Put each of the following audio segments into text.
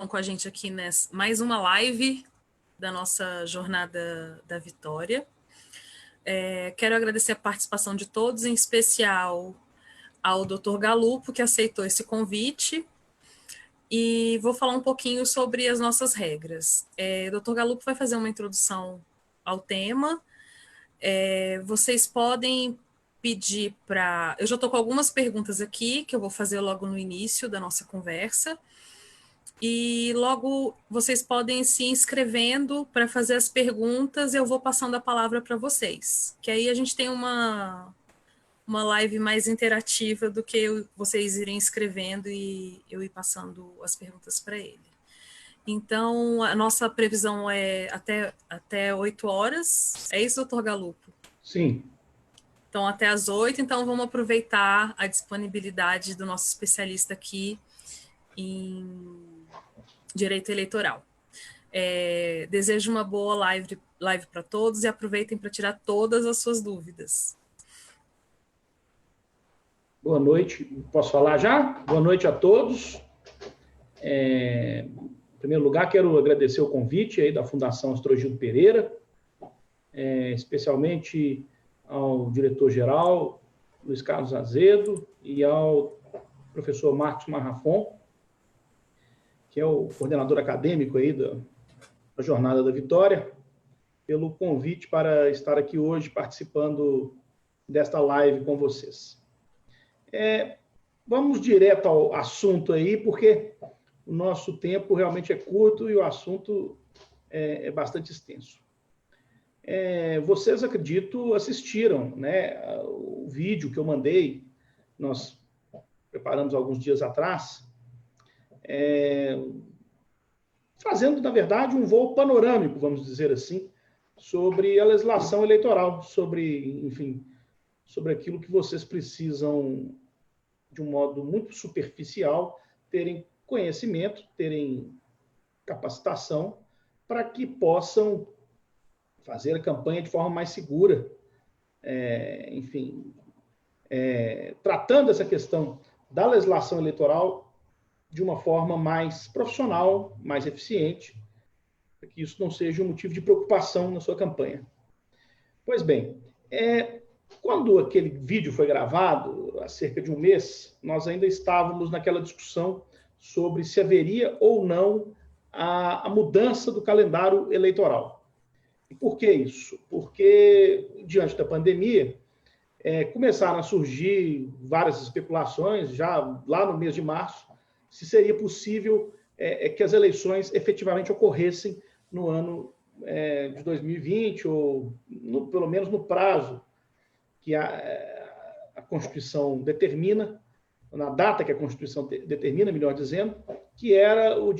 com a gente aqui nessa mais uma live da nossa Jornada da Vitória. Quero agradecer a participação de todos, em especial ao Dr. Galupo, que aceitou esse convite, e vou falar um pouquinho sobre as nossas regras. O Dr. Galupo vai fazer uma introdução ao tema. Vocês podem pedir para... Eu já estou com algumas perguntas aqui, que eu vou fazer logo no início da nossa conversa, e logo vocês podem se inscrevendo para fazer as perguntas, eu vou passando a palavra para vocês, que aí a gente tem uma live mais interativa do que vocês irem escrevendo e eu ir passando as perguntas para ele. Então, a nossa previsão é até 8 horas. É isso, doutor Galupo? Sim. Então, até às 8, então vamos aproveitar a disponibilidade do nosso especialista aqui em direito eleitoral. Desejo uma boa live para todos e aproveitem para tirar todas as suas dúvidas. Boa noite. Posso falar já? Boa noite a todos. Em primeiro lugar, quero agradecer o convite aí da Fundação Astrogildo Pereira, especialmente ao diretor-geral, Luiz Carlos Azedo, e ao professor Marcos Marrafon, que é o coordenador acadêmico aí da Jornada da Vitória, pelo convite para estar aqui hoje participando desta live com vocês. Vamos direto ao assunto aí, porque o nosso tempo realmente é curto e o assunto é bastante extenso. Vocês, acredito, assistiram, né, o vídeo que eu mandei, nós preparamos alguns dias atrás, fazendo, na verdade, um voo panorâmico, vamos dizer assim, sobre a legislação eleitoral, sobre aquilo que vocês precisam, de um modo muito superficial, terem conhecimento, terem capacitação, para que possam fazer a campanha de forma mais segura, tratando essa questão da legislação eleitoral de uma forma mais profissional, mais eficiente, para que isso não seja um motivo de preocupação na sua campanha. Pois bem, quando aquele vídeo foi gravado, há cerca de um mês, nós ainda estávamos naquela discussão sobre se haveria ou não a mudança do calendário eleitoral. E por que isso? Porque, diante da pandemia, começaram a surgir várias especulações, já lá no mês de março, se seria possível que as eleições efetivamente ocorressem no ano de 2020, ou pelo menos no prazo que a Constituição determina, na data que a Constituição determina, melhor dizendo, que era o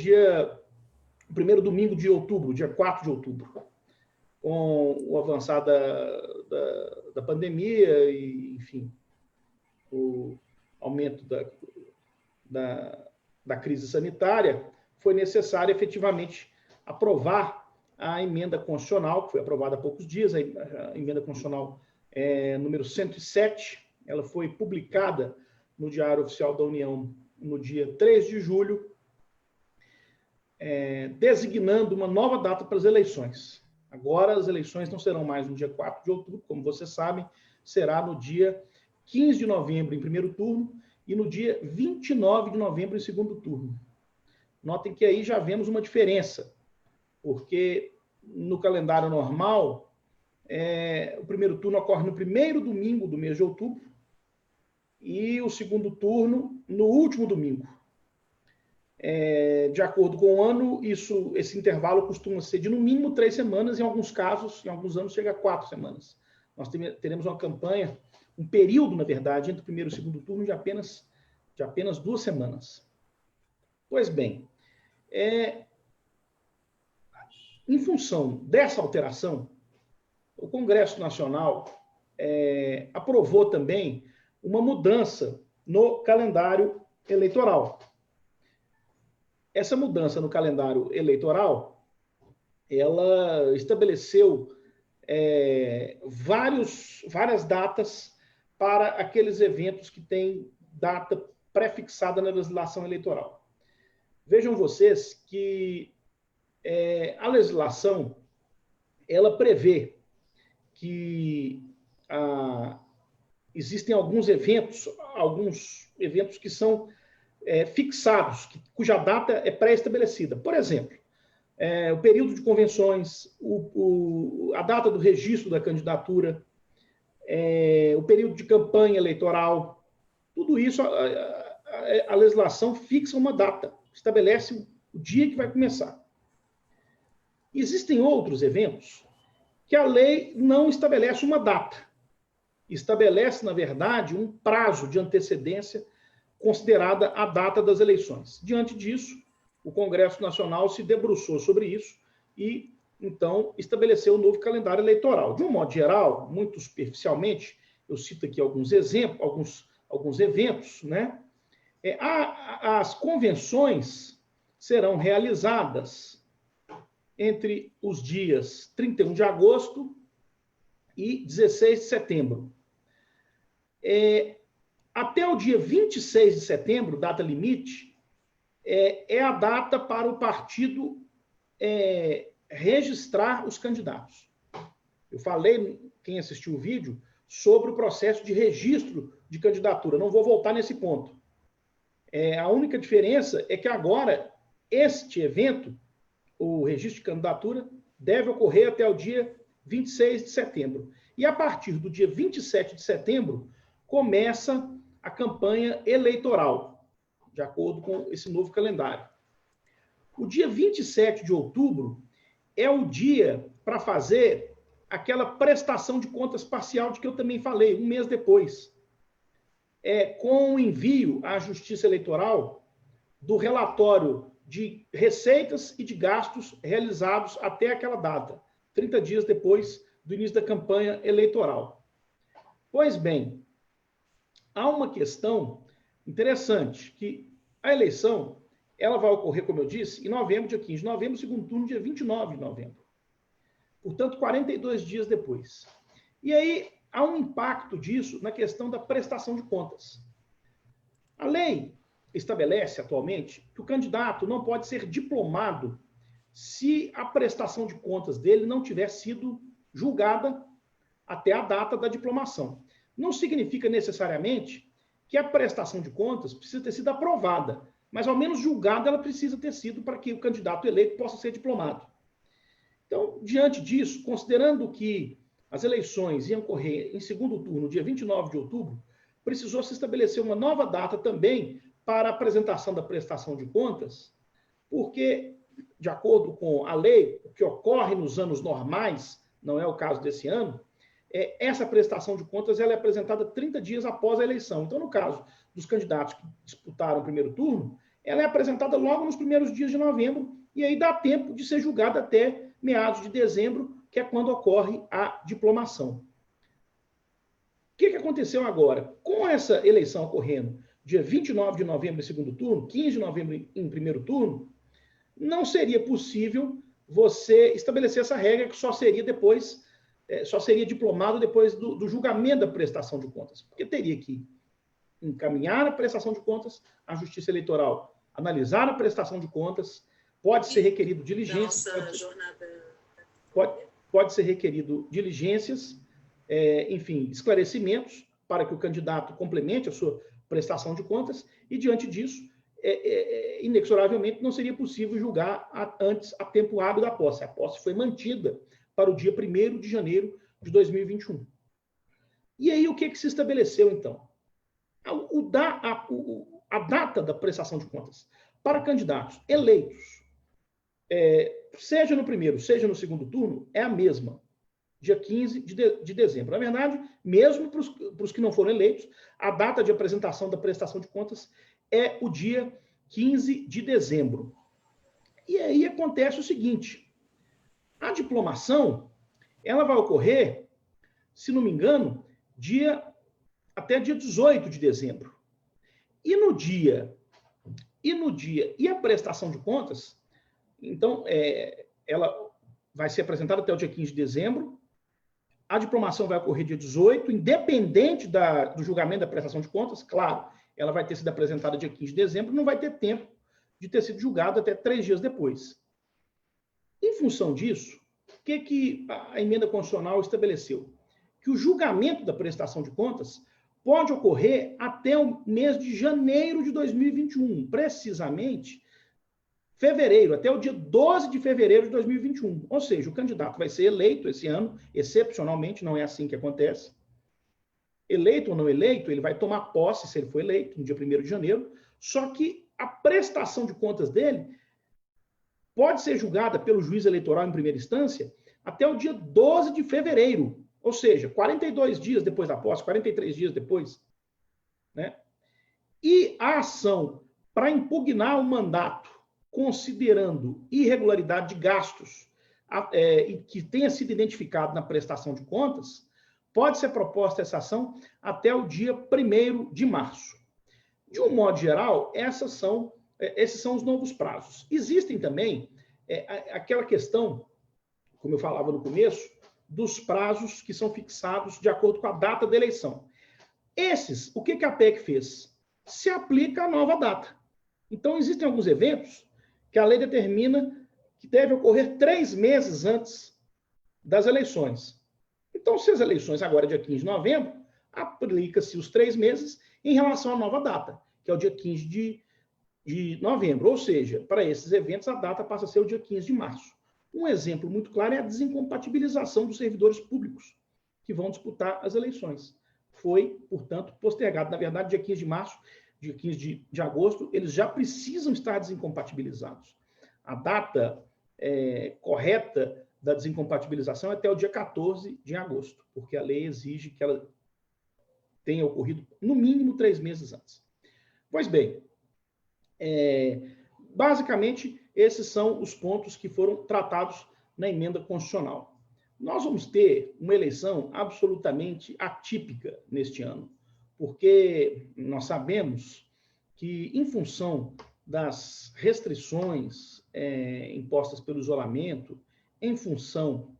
primeiro domingo de outubro, dia 4 de outubro. Com o avançar da pandemia e, enfim, o aumento da crise sanitária, foi necessário efetivamente aprovar a emenda constitucional, que foi aprovada há poucos dias, a emenda constitucional número 107, ela foi publicada no Diário Oficial da União no dia 3 de julho, designando uma nova data para as eleições. Agora, as eleições não serão mais no dia 4 de outubro, como vocês sabem, será no dia 15 de novembro, em primeiro turno, e no dia 29 de novembro, em segundo turno. Notem que aí já vemos uma diferença, porque no calendário normal, o primeiro turno ocorre no primeiro domingo do mês de outubro e o segundo turno no último domingo. De acordo com o ano, esse intervalo costuma ser de no mínimo 3 semanas, em alguns casos, em alguns anos, chega a 4 semanas. Nós teremos uma campanha, um período, na verdade, entre o primeiro e o segundo turno de apenas 2 semanas. Pois bem, em função dessa alteração, o Congresso Nacional aprovou também uma mudança no calendário eleitoral. Essa mudança no calendário eleitoral, ela estabeleceu várias datas para aqueles eventos que têm data pré-fixada na legislação eleitoral. Vejam vocês que a legislação, ela prevê que existem alguns eventos que são fixados, cuja data é pré-estabelecida. Por exemplo, o período de convenções, a data do registro da candidatura, o período de campanha eleitoral, tudo isso, a legislação fixa uma data, estabelece o dia que vai começar. Existem outros eventos que a lei não estabelece uma data. Estabelece, na verdade, um prazo de antecedência considerada a data das eleições. Diante disso, o Congresso Nacional se debruçou sobre isso e, então, estabeleceu um novo calendário eleitoral. De um modo geral, muito superficialmente, eu cito aqui alguns exemplos, alguns eventos, né? As convenções serão realizadas entre os dias 31 de agosto e 16 de setembro. Até o dia 26 de setembro, data limite, é a data para o partido registrar os candidatos. Eu falei, quem assistiu o vídeo, sobre o processo de registro de candidatura. Não vou voltar nesse ponto. A única diferença é que agora, este evento, o registro de candidatura, deve ocorrer até o dia 26 de setembro. E a partir do dia 27 de setembro, começa a campanha eleitoral, de acordo com esse novo calendário. O dia 27 de outubro é o dia para fazer aquela prestação de contas parcial de que eu também falei, um mês depois. Com o envio à Justiça Eleitoral do relatório de receitas e de gastos realizados até aquela data, 30 dias depois do início da campanha eleitoral. Pois bem, há uma questão interessante, que a eleição, ela vai ocorrer, como eu disse, em novembro, dia 15 de novembro, segundo turno, dia 29 de novembro. Portanto, 42 dias depois. E aí, há um impacto disso na questão da prestação de contas. A lei estabelece, atualmente, que o candidato não pode ser diplomado se a prestação de contas dele não tiver sido julgada até a data da diplomação. Não significa necessariamente que a prestação de contas precisa ter sido aprovada, mas ao menos julgada ela precisa ter sido para que o candidato eleito possa ser diplomado. Então, diante disso, considerando que as eleições iam ocorrer em segundo turno, dia 29 de outubro, precisou se estabelecer uma nova data também para a apresentação da prestação de contas, porque, de acordo com a lei, o que ocorre nos anos normais, não é o caso desse ano, essa prestação de contas ela é apresentada 30 dias após a eleição. Então, no caso dos candidatos que disputaram o primeiro turno, ela é apresentada logo nos primeiros dias de novembro, e aí dá tempo de ser julgada até meados de dezembro, que é quando ocorre a diplomação. O que aconteceu agora? Com essa eleição ocorrendo dia 29 de novembro em segundo turno, 15 de novembro em primeiro turno, não seria possível você estabelecer essa regra que só seria diplomado depois do julgamento da prestação de contas, porque teria que encaminhar a prestação de contas à Justiça Eleitoral, analisar a prestação de contas, pode ser requerido diligências, pode ser requerido diligências, enfim, esclarecimentos para que o candidato complemente a sua prestação de contas, e diante disso, inexoravelmente, não seria possível julgar antes a tempo hábil da posse. A posse foi mantida para o dia 1º de janeiro de 2021. E aí, o que se estabeleceu, então? A data da prestação de contas para candidatos eleitos, seja no primeiro, seja no segundo turno, é a mesma, dia 15 de dezembro. Na verdade, mesmo para os que não foram eleitos, a data de apresentação da prestação de contas é o dia 15 de dezembro. E aí acontece o seguinte, a diplomação, ela vai ocorrer, se não me engano, até dia 18 de dezembro. E a prestação de contas, então, ela vai ser apresentada até o dia 15 de dezembro, a diplomação vai ocorrer dia 18, independente do julgamento da prestação de contas, claro, ela vai ter sido apresentada dia 15 de dezembro, não vai ter tempo de ter sido julgado até 3 dias depois. Em função disso, o que a emenda constitucional estabeleceu? Que o julgamento da prestação de contas pode ocorrer até o mês de janeiro de 2021, precisamente fevereiro, até o dia 12 de fevereiro de 2021. Ou seja, o candidato vai ser eleito esse ano, excepcionalmente, não é assim que acontece. Eleito ou não eleito, ele vai tomar posse, se ele for eleito, no dia 1º de janeiro, só que a prestação de contas dele pode ser julgada pelo juiz eleitoral em primeira instância até o dia 12 de fevereiro, ou seja, 42 dias depois da posse, 43 dias depois. Né? E a ação para impugnar o mandato, considerando irregularidade de gastos e que tenha sido identificado na prestação de contas, pode ser proposta essa ação até o dia 1º de março. De um modo geral, esses são os novos prazos. Existem também aquela questão, como eu falava no começo, dos prazos que são fixados de acordo com a data da eleição. Esses, o que a PEC fez? Se aplica à nova data. Então, existem alguns eventos que a lei determina que deve ocorrer 3 meses antes das eleições. Então, se as eleições agora é dia 15 de novembro, aplica-se os 3 meses em relação à nova data, que é o dia 15 de novembro. Ou seja, para esses eventos, a data passa a ser o dia 15 de março. Um exemplo muito claro é a desincompatibilização dos servidores públicos que vão disputar as eleições. Foi, portanto, postergado. Na verdade, dia 15 de março, dia 15 de agosto, eles já precisam estar desincompatibilizados. A data correta da desincompatibilização é até o dia 14 de agosto, porque a lei exige que ela tenha ocorrido no mínimo 3 meses antes. Pois bem, basicamente, esses são os pontos que foram tratados na emenda constitucional. Nós vamos ter uma eleição absolutamente atípica neste ano, porque nós sabemos que, em função das restrições impostas pelo isolamento, em função,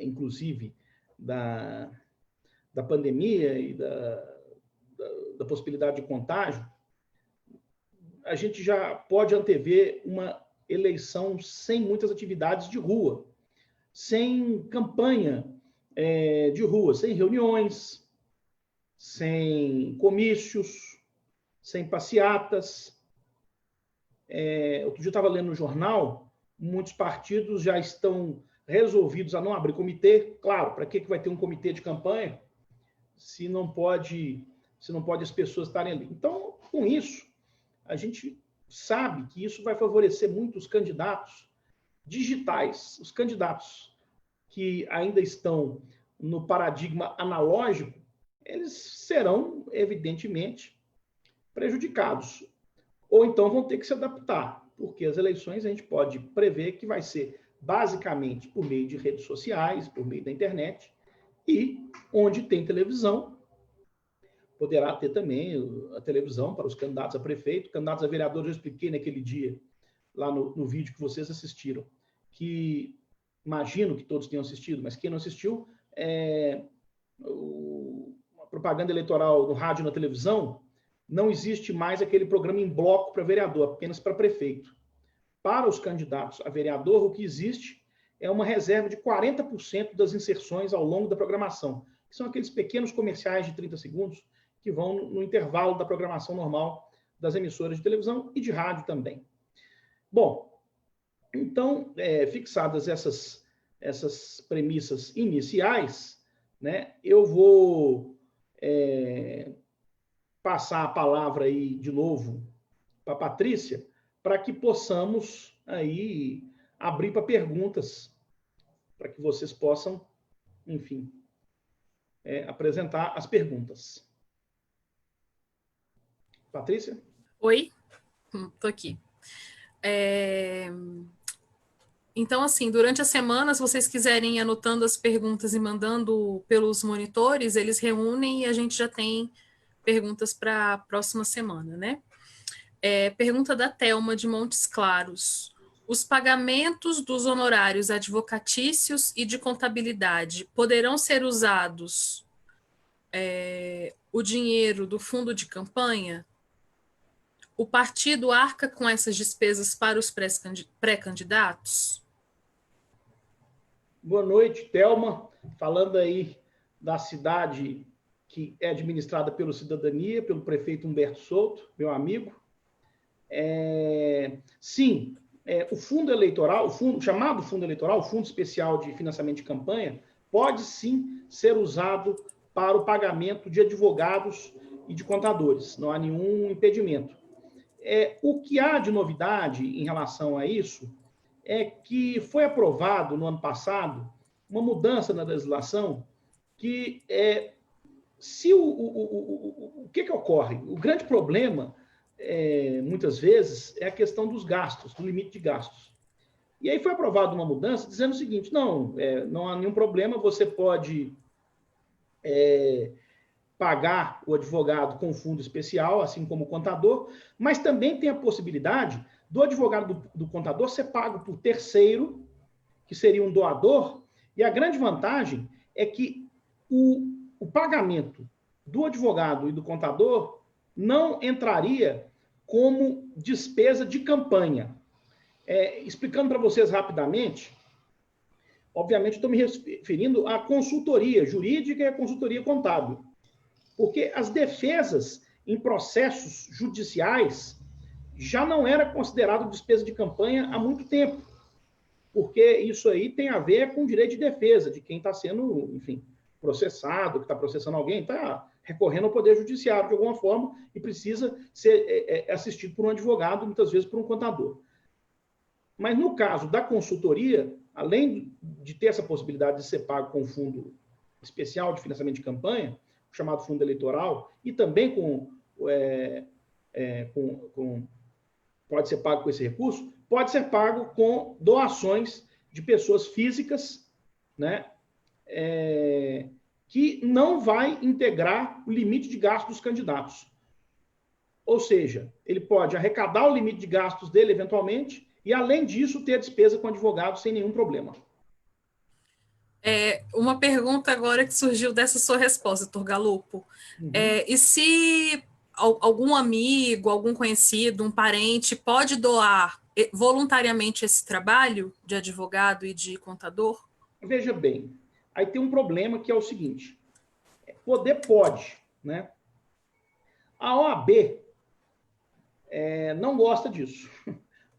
inclusive, da pandemia e da possibilidade de contágio, a gente já pode antever uma eleição sem muitas atividades de rua, sem campanha de rua, sem reuniões, sem comícios, sem passeatas. Outro dia eu estava lendo no jornal, muitos partidos já estão resolvidos a não abrir comitê. Claro, para que vai ter um comitê de campanha se não pode as pessoas estarem ali? Então, com isso, a gente sabe que isso vai favorecer muito os candidatos digitais, os candidatos que ainda estão no paradigma analógico, eles serão, evidentemente, prejudicados. Ou então vão ter que se adaptar, porque as eleições a gente pode prever que vai ser basicamente por meio de redes sociais, por meio da internet, e onde tem televisão, poderá ter também a televisão para os candidatos a prefeito, candidatos a vereador. Eu expliquei naquele dia, lá no vídeo que vocês assistiram, que imagino que todos tenham assistido, mas quem não assistiu, a propaganda eleitoral no rádio e na televisão, não existe mais aquele programa em bloco para vereador, apenas para prefeito. Para os candidatos a vereador, o que existe é uma reserva de 40% das inserções ao longo da programação, que são aqueles pequenos comerciais de 30 segundos que vão no intervalo da programação normal das emissoras de televisão e de rádio também. Bom, então, fixadas essas premissas iniciais, né, eu vou passar a palavra aí de novo para a Patrícia, para que possamos aí abrir para perguntas, para que vocês possam, enfim, apresentar as perguntas. Patrícia? Oi, estou aqui. Então, assim, durante a semana, se vocês quiserem ir anotando as perguntas e mandando pelos monitores, eles reúnem e a gente já tem perguntas para a próxima semana, né? Pergunta da Thelma de Montes Claros. Os pagamentos dos honorários advocatícios e de contabilidade poderão ser usados o dinheiro do fundo de campanha? O partido arca com essas despesas para os pré-candidatos? Boa noite, Thelma. Falando aí da cidade que é administrada pelo Cidadania, pelo prefeito Humberto Souto, meu amigo. Sim, o fundo eleitoral, chamado fundo eleitoral, o Fundo Especial de Financiamento de Campanha, pode sim ser usado para o pagamento de advogados e de contadores. Não há nenhum impedimento. O que há de novidade em relação a isso é que foi aprovado no ano passado uma mudança na legislação que o que ocorre? O grande problema, muitas vezes, é a questão dos gastos, do limite de gastos. E aí foi aprovada uma mudança dizendo o seguinte, não há nenhum problema, você pode pagar o advogado com fundo especial, assim como o contador, mas também tem a possibilidade do advogado do contador ser pago por terceiro, que seria um doador, e a grande vantagem é que o pagamento do advogado e do contador não entraria como despesa de campanha. Explicando para vocês rapidamente, obviamente estou me referindo à consultoria jurídica e à consultoria contábil, porque as defesas em processos judiciais já não era considerado despesa de campanha há muito tempo, porque isso aí tem a ver com direito de defesa de quem está sendo, enfim, processado, que está processando alguém, está recorrendo ao Poder Judiciário de alguma forma e precisa ser assistido por um advogado, muitas vezes por um contador. Mas no caso da consultoria, além de ter essa possibilidade de ser pago com fundo especial de financiamento de campanha, chamado fundo eleitoral, e também pode ser pago com esse recurso, pode ser pago com doações de pessoas físicas, né, que não vai integrar o limite de gastos dos candidatos. Ou seja, ele pode arrecadar o limite de gastos dele, eventualmente, e, além disso, ter despesa com advogado sem nenhum problema. Uma pergunta agora que surgiu dessa sua resposta, doutor Galopo. Uhum. E se algum amigo, algum conhecido, um parente pode doar voluntariamente esse trabalho de advogado e de contador? Veja bem, aí tem um problema que é o seguinte, poder pode, né? A OAB não gosta disso.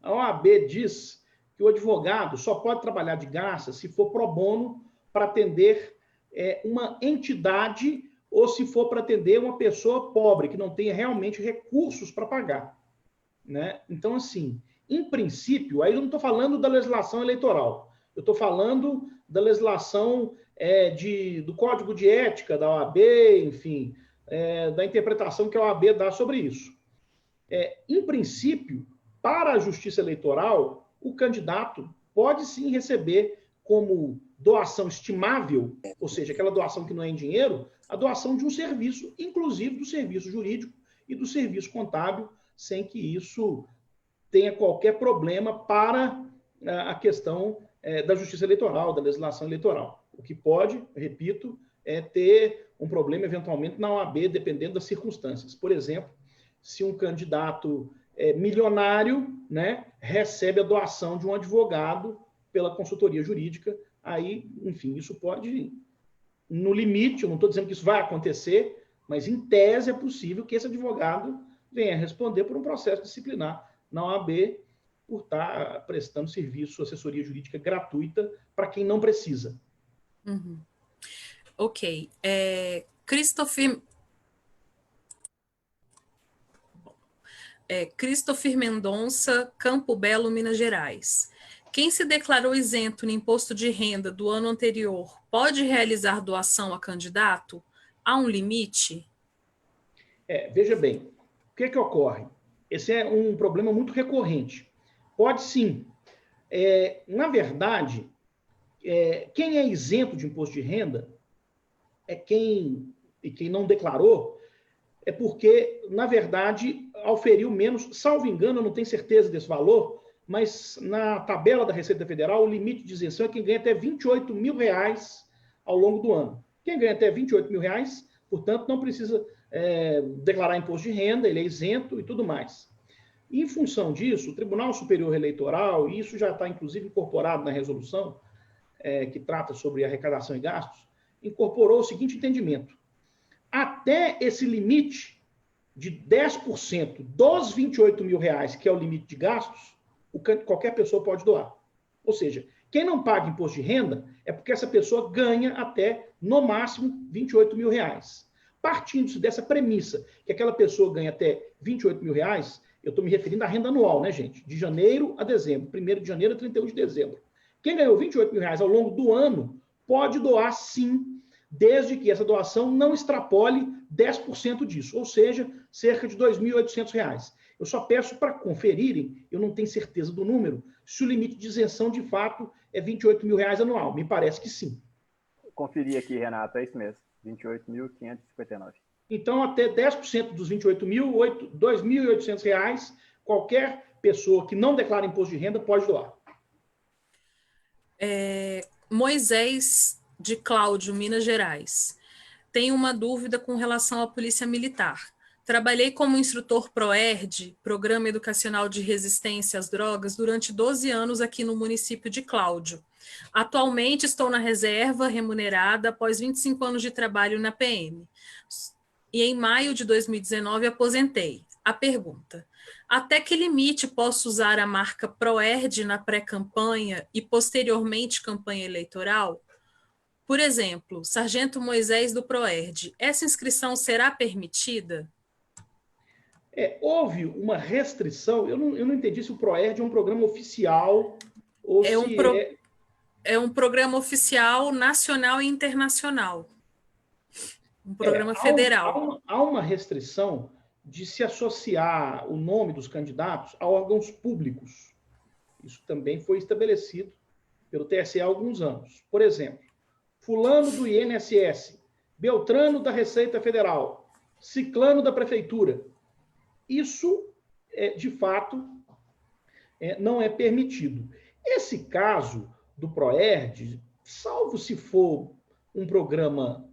A OAB diz que o advogado só pode trabalhar de graça se for pro bono para atender uma entidade ou se for para atender uma pessoa pobre, que não tenha realmente recursos para pagar, né? Então, assim, em princípio, aí eu não estou falando da legislação eleitoral, eu estou falando da legislação do Código de Ética da OAB, enfim, da interpretação que a OAB dá sobre isso. Em princípio, para a Justiça Eleitoral, o candidato pode sim receber como doação estimável, ou seja, aquela doação que não é em dinheiro, a doação de um serviço, inclusive do serviço jurídico e do serviço contábil, sem que isso tenha qualquer problema para a questão da Justiça Eleitoral, da legislação eleitoral. O que pode, repito, ter um problema eventualmente na OAB, dependendo das circunstâncias. Por exemplo, se um candidato milionário, né, recebe a doação de um advogado pela consultoria jurídica, aí, enfim, isso pode, no limite, eu não estou dizendo que isso vai acontecer, mas em tese é possível que esse advogado venha responder por um processo disciplinar na OAB por estar prestando serviço, assessoria jurídica gratuita para quem não precisa. Uhum. Ok. Christopher Mendonça, Campo Belo, Minas Gerais. Quem se declarou isento no imposto de renda do ano anterior pode realizar doação a candidato? Há um limite? Veja bem, o que ocorre? Esse é um problema muito recorrente. Pode sim. Na verdade, quem é isento de imposto de renda quem não declarou, é porque, na verdade, auferiu menos, salvo engano, eu não tenho certeza desse valor, mas na tabela da Receita Federal, o limite de isenção é quem ganha até R$28 mil ao longo do ano. Quem ganha até R$28 mil, portanto, não precisa declarar imposto de renda, ele é isento e tudo mais. E, em função disso, o Tribunal Superior Eleitoral, e isso já está, inclusive, incorporado na resolução, que trata sobre arrecadação e gastos, incorporou o seguinte entendimento. Até esse limite de 10% dos R$ 28 mil, que é o limite de gastos, qualquer pessoa pode doar. Ou seja, quem não paga imposto de renda é porque essa pessoa ganha até, no máximo, R$ 28 mil. Partindo dessa premissa, que aquela pessoa ganha até R$ 28 mil, eu estou me referindo à renda anual, né, gente? De janeiro a dezembro, 1º de janeiro a 31 de dezembro. Quem ganhou R$ 28 mil ao longo do ano pode doar, sim, desde que essa doação não extrapole 10% disso, ou seja, cerca de R$ 2.800. Eu só peço para conferirem, eu não tenho certeza do número, se o limite de isenção, de fato, é R$ 28 mil anual. Me parece que sim. Conferi aqui, Renato, é isso mesmo, R$ 28.559. Então, até 10% dos 28 mil, R$ 2.800, qualquer pessoa que não declara imposto de renda pode doar. Moisés de Cláudio, Minas Gerais. Tenho uma dúvida com relação à Polícia Militar. Trabalhei como instrutor PROERD, Programa Educacional de Resistência às Drogas, durante 12 anos aqui no município de Cláudio. Atualmente estou na reserva remunerada após 25 anos de trabalho na PM. E em maio de 2019 aposentei. A pergunta: até que limite posso usar a marca PROERD na pré-campanha e posteriormente campanha eleitoral? Por exemplo, Sargento Moisés do PROERD, essa inscrição será permitida? Houve uma restrição, eu não entendi se o PROERD é um programa oficial ou É um programa oficial nacional e internacional. Um programa federal. Há uma restrição de se associar o nome dos candidatos a órgãos públicos. Isso também foi estabelecido pelo TSE há alguns anos. Por exemplo, fulano do INSS, Beltrano da Receita Federal, Ciclano da Prefeitura. Isso, de fato, não é permitido. Esse caso do PROERD, salvo se for um programa,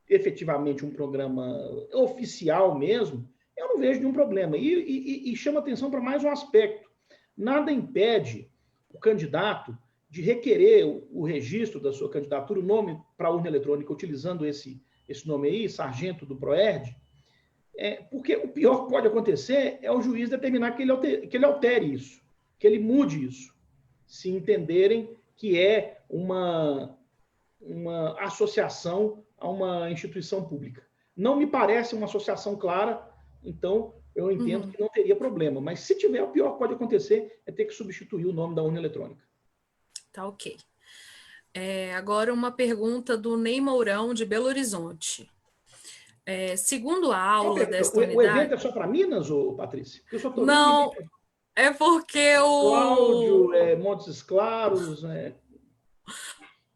efetivamente um programa oficial mesmo, eu não vejo nenhum problema. E chama atenção para mais um aspecto. Nada impede o candidato de requerer o registro da sua candidatura, o nome para a urna eletrônica, utilizando esse nome aí, sargento do PROERD, porque o pior que pode acontecer é o juiz determinar que ele altere isso, que ele mude isso, se entenderem que é uma associação a uma instituição pública. Não me parece uma associação clara, então eu entendo que não teria problema. Mas se tiver, o pior que pode acontecer é ter que substituir o nome da urna eletrônica. Tá ok. Agora uma pergunta do Ney Mourão, de Belo Horizonte. Segundo a aula desta unidade... O evento é só para Minas, ou Patrícia? Eu só tô não, é porque Cláudio, Montes Claros...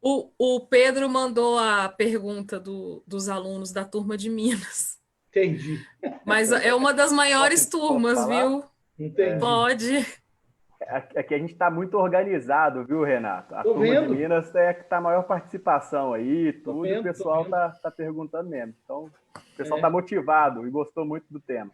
O Pedro mandou a pergunta dos alunos da turma de Minas. Entendi. Mas é uma das maiores turmas, viu? Entendi. Pode. Aqui a gente está muito organizado, viu, Renato? A turma de Minas é que está a maior participação aí, tudo, o pessoal está perguntando mesmo. Então, o pessoal está motivado e gostou muito do tema.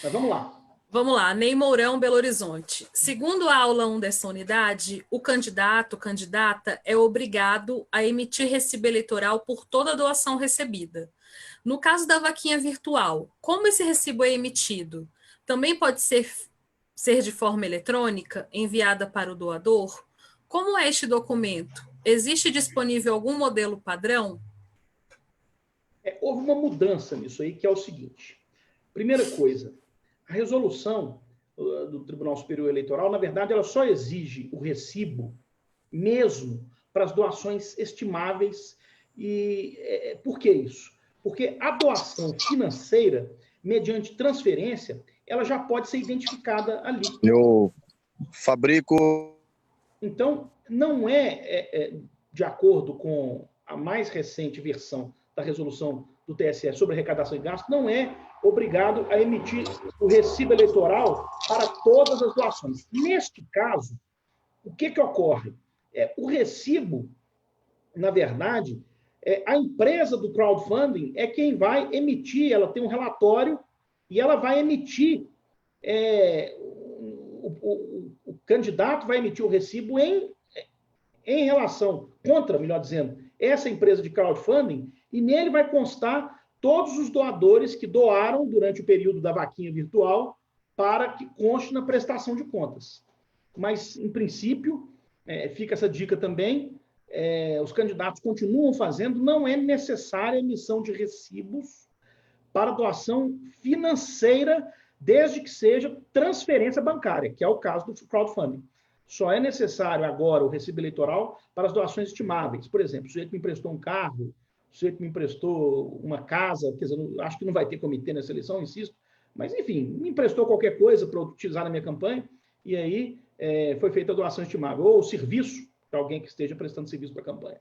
Mas vamos lá. Vamos lá, Ney Mourão, Belo Horizonte. Segundo a aula 1 dessa unidade, o candidato, candidata, é obrigado a emitir recibo eleitoral por toda a doação recebida. No caso da vaquinha virtual, como esse recibo é emitido? Também pode ser de forma eletrônica, enviada para o doador? Como é este documento? Existe disponível algum modelo padrão? Houve uma mudança nisso aí, que é o seguinte. Primeira coisa, a resolução do Tribunal Superior Eleitoral, na verdade, ela só exige o recibo mesmo para as doações estimáveis. E por que isso? Porque a doação financeira, mediante transferência, ela já pode ser identificada ali. Eu fabrico... Então, não de acordo com a mais recente versão da resolução do TSE sobre arrecadação e gasto, não é obrigado a emitir o recibo eleitoral para todas as doações. Neste caso, o que ocorre? O recibo, na verdade, a empresa do crowdfunding é quem vai emitir, ela tem um relatório e ela vai emitir, o candidato vai emitir o recibo em relação, contra, melhor dizendo, essa empresa de crowdfunding, e nele vai constar todos os doadores que doaram durante o período da vaquinha virtual para que conste na prestação de contas. Mas, em princípio, fica essa dica também, os candidatos continuam fazendo, não é necessária a emissão de recibos para doação financeira, desde que seja transferência bancária, que é o caso do crowdfunding. Só é necessário agora o recibo eleitoral para as doações estimáveis. Por exemplo, o sujeito me emprestou um carro, o sujeito me emprestou uma casa, quer dizer, acho que não vai ter comitê nessa eleição, insisto, mas, enfim, me emprestou qualquer coisa para utilizar na minha campanha, e aí foi feita a doação estimável, ou serviço para alguém que esteja prestando serviço para a campanha.